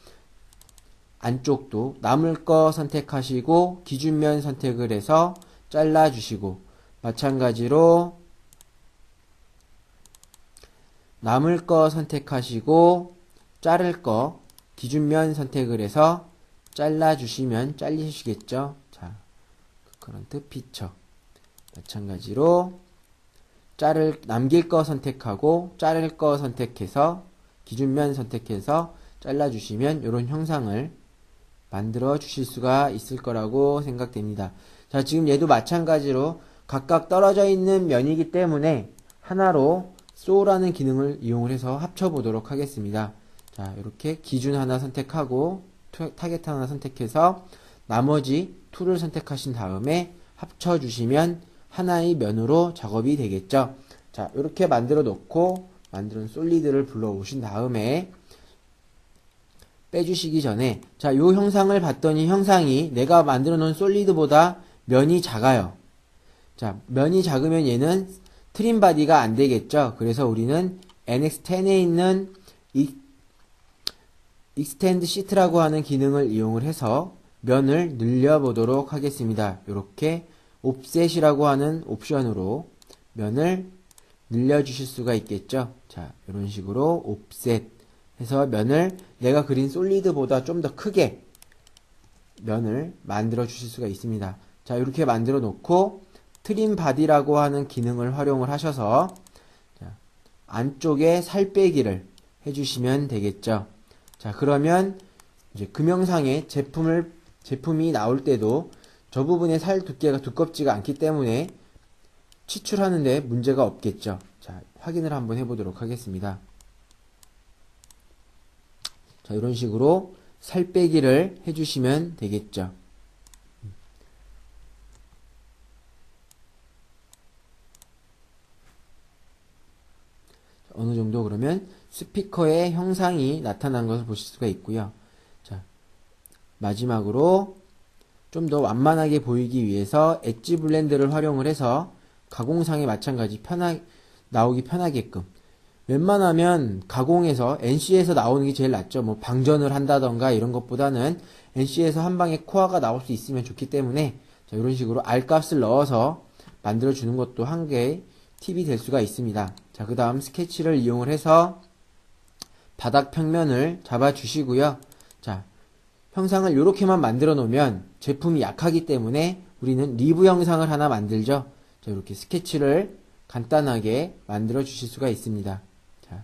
안쪽도 남을 거 선택하시고 기준면 선택을 해서 잘라주시고 마찬가지로 남을 거 선택하시고 자를 거 기준면 선택을 해서 잘라주시면 잘리시겠죠. 자, 커런트 피처 마찬가지로 남길 거 선택하고 자를 거 선택해서 기준면 선택해서 잘라주시면 이런 형상을 만들어 주실 수가 있을 거라고 생각됩니다. 자, 지금 얘도 마찬가지로 각각 떨어져 있는 면이기 때문에 하나로 소라는 기능을 이용을 해서 합쳐보도록 하겠습니다. 자, 이렇게 기준 하나 선택하고 타겟 하나 선택해서 나머지 2를 선택하신 다음에 합쳐주시면 하나의 면으로 작업이 되겠죠. 자, 이렇게 만들어 놓고 만든 솔리드를 불러오신 다음에 빼주시기 전에 자, 요 형상을 봤더니 형상이 내가 만들어 놓은 솔리드보다 면이 작아요. 자, 면이 작으면 얘는 트림 바디가 안 되겠죠. 그래서 우리는 NX10에 있는 익스텐드 시트라고 하는 기능을 이용을 해서 면을 늘려보도록 하겠습니다. 이렇게 옵셋이라고 하는 옵션으로 면을 늘려주실 수가 있겠죠. 자, 이런 식으로 옵셋 해서 면을 내가 그린 솔리드보다 좀 더 크게 면을 만들어 주실 수가 있습니다. 자, 이렇게 만들어 놓고 트림 바디라고 하는 기능을 활용을 하셔서 자, 안쪽에 살 빼기를 해주시면 되겠죠. 자, 그러면 이제 금형상에 제품이 나올 때도 저 부분의 살 두께가 두껍지가 않기 때문에 치출하는데 문제가 없겠죠. 자, 확인을 한번 해보도록 하겠습니다. 자, 이런 식으로 살 빼기를 해주시면 되겠죠. 어느 정도 그러면 스피커의 형상이 나타난 것을 보실 수가 있고요. 자, 마지막으로 좀 더 완만하게 보이기 위해서 엣지 블렌드를 활용을 해서 가공상에 마찬가지 나오기 편하게끔 웬만하면 가공에서 NC에서 나오는 게 제일 낫죠. 뭐 방전을 한다던가 이런 것보다는 NC에서 한 방에 코어가 나올 수 있으면 좋기 때문에 자, 이런 식으로 R값을 넣어서 만들어주는 것도 한 개의 팁이 될 수가 있습니다. 자, 그 다음 스케치를 이용을 해서 바닥 평면을 잡아주시고요. 자, 형상을 이렇게만 만들어 놓으면 제품이 약하기 때문에 우리는 리브 형상을 하나 만들죠. 자, 이렇게 스케치를 간단하게 만들어 주실 수가 있습니다. 자,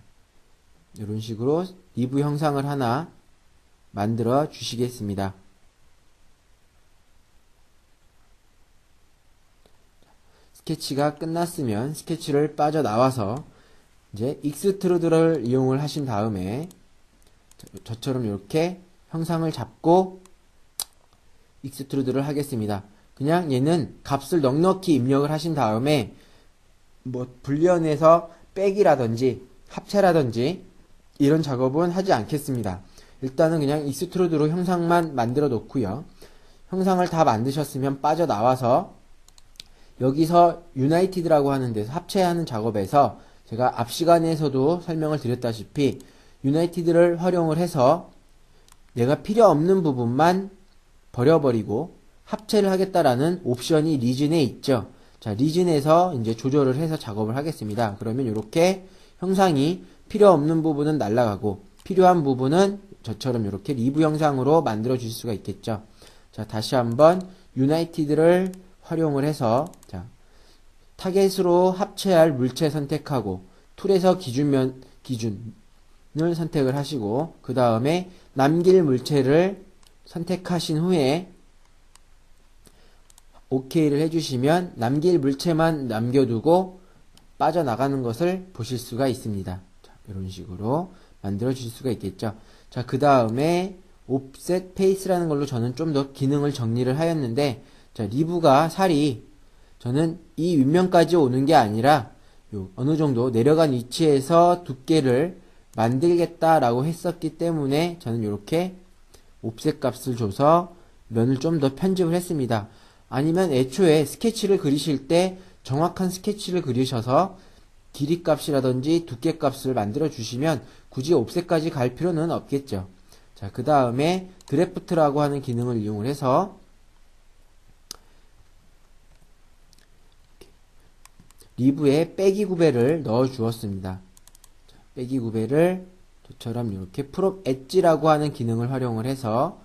이런 식으로 리브 형상을 하나 만들어 주시겠습니다. 스케치가 끝났으면 스케치를 빠져나와서 이제 익스트루드를 이용을 하신 다음에 저처럼 이렇게 형상을 잡고 익스트루드를 하겠습니다. 그냥 얘는 값을 넉넉히 입력을 하신 다음에 뭐 불리언에서 빼기라든지 합체라든지 이런 작업은 하지 않겠습니다. 일단은 그냥 익스트루드로 형상만 만들어 놓고요. 형상을 다 만드셨으면 빠져나와서 여기서 유나이티드라고 하는 데서 합체하는 작업에서 제가 앞 시간에서도 설명을 드렸다시피 유나이티드를 활용을 해서 내가 필요 없는 부분만 버려버리고 합체를 하겠다라는 옵션이 리즌에 있죠. 자, 리즌에서 이제 조절을 해서 작업을 하겠습니다. 그러면 이렇게 형상이 필요 없는 부분은 날아가고 필요한 부분은 저처럼 이렇게 리브 형상으로 만들어 주실 수가 있겠죠. 자, 다시 한번 유나이티드를 활용을 해서 자, 타겟으로 합체할 물체 선택하고 툴에서 기준을 선택을 하시고 그 다음에 남길 물체를 선택하신 후에 OK를 해주시면 남길 물체만 남겨두고 빠져나가는 것을 보실 수가 있습니다. 자, 이런 식으로 만들어 주실 수가 있겠죠. 자, 그 다음에 옵셋 페이스라는 걸로 저는 좀 더 기능을 정리를 하였는데 자, 리브가 살이 저는 이 윗면까지 오는 게 아니라 어느 정도 내려간 위치에서 두께를 만들겠다라고 했었기 때문에 저는 이렇게 옵셋 값을 줘서 면을 좀 더 편집을 했습니다. 아니면 애초에 스케치를 그리실 때 정확한 스케치를 그리셔서 길이 값이라든지 두께 값을 만들어 주시면 굳이 옵셋까지 갈 필요는 없겠죠. 자, 그 다음에 드래프트라고 하는 기능을 이용을 해서 리브에 빼기 구배를 넣어 주었습니다. 자, 빼기 구배를 저처럼 이렇게 프롭 엣지라고 하는 기능을 활용을 해서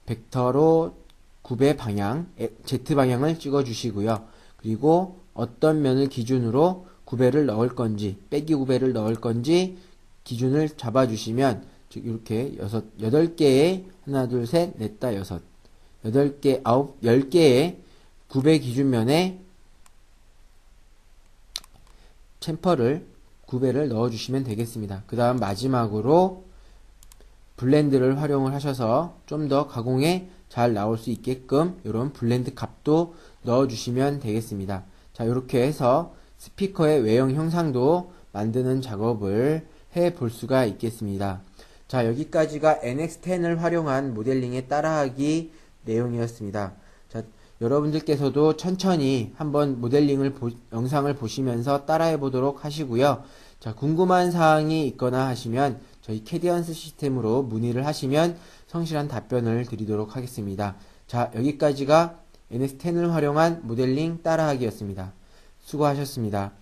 벡터로 구배 방향, Z 방향을 찍어 주시고요. 그리고 어떤 면을 기준으로 구배를 넣을 건지, 빼기 구배를 넣을 건지 기준을 잡아 주시면 즉 이렇게 8개의 하나, 둘, 셋, 넷, 다, 여섯 8개, 9, 10개의 구배 기준면에 챔퍼를 9배를 넣어주시면 되겠습니다. 그 다음 마지막으로 블렌드를 활용을 하셔서 좀 더 가공에 잘 나올 수 있게끔 이런 블렌드 값도 넣어주시면 되겠습니다. 자, 이렇게 해서 스피커의 외형 형상도 만드는 작업을 해 볼 수가 있겠습니다. 자, 여기까지가 NX10을 활용한 모델링의 따라하기 내용이었습니다. 자, 여러분들께서도 천천히 한번 모델링을 영상을 보시면서 따라해 보도록 하시고요. 자, 궁금한 사항이 있거나 하시면 저희 캐디언스 시스템으로 문의를 하시면 성실한 답변을 드리도록 하겠습니다. 자, 여기까지가 NX10을 활용한 모델링 따라하기였습니다. 수고하셨습니다.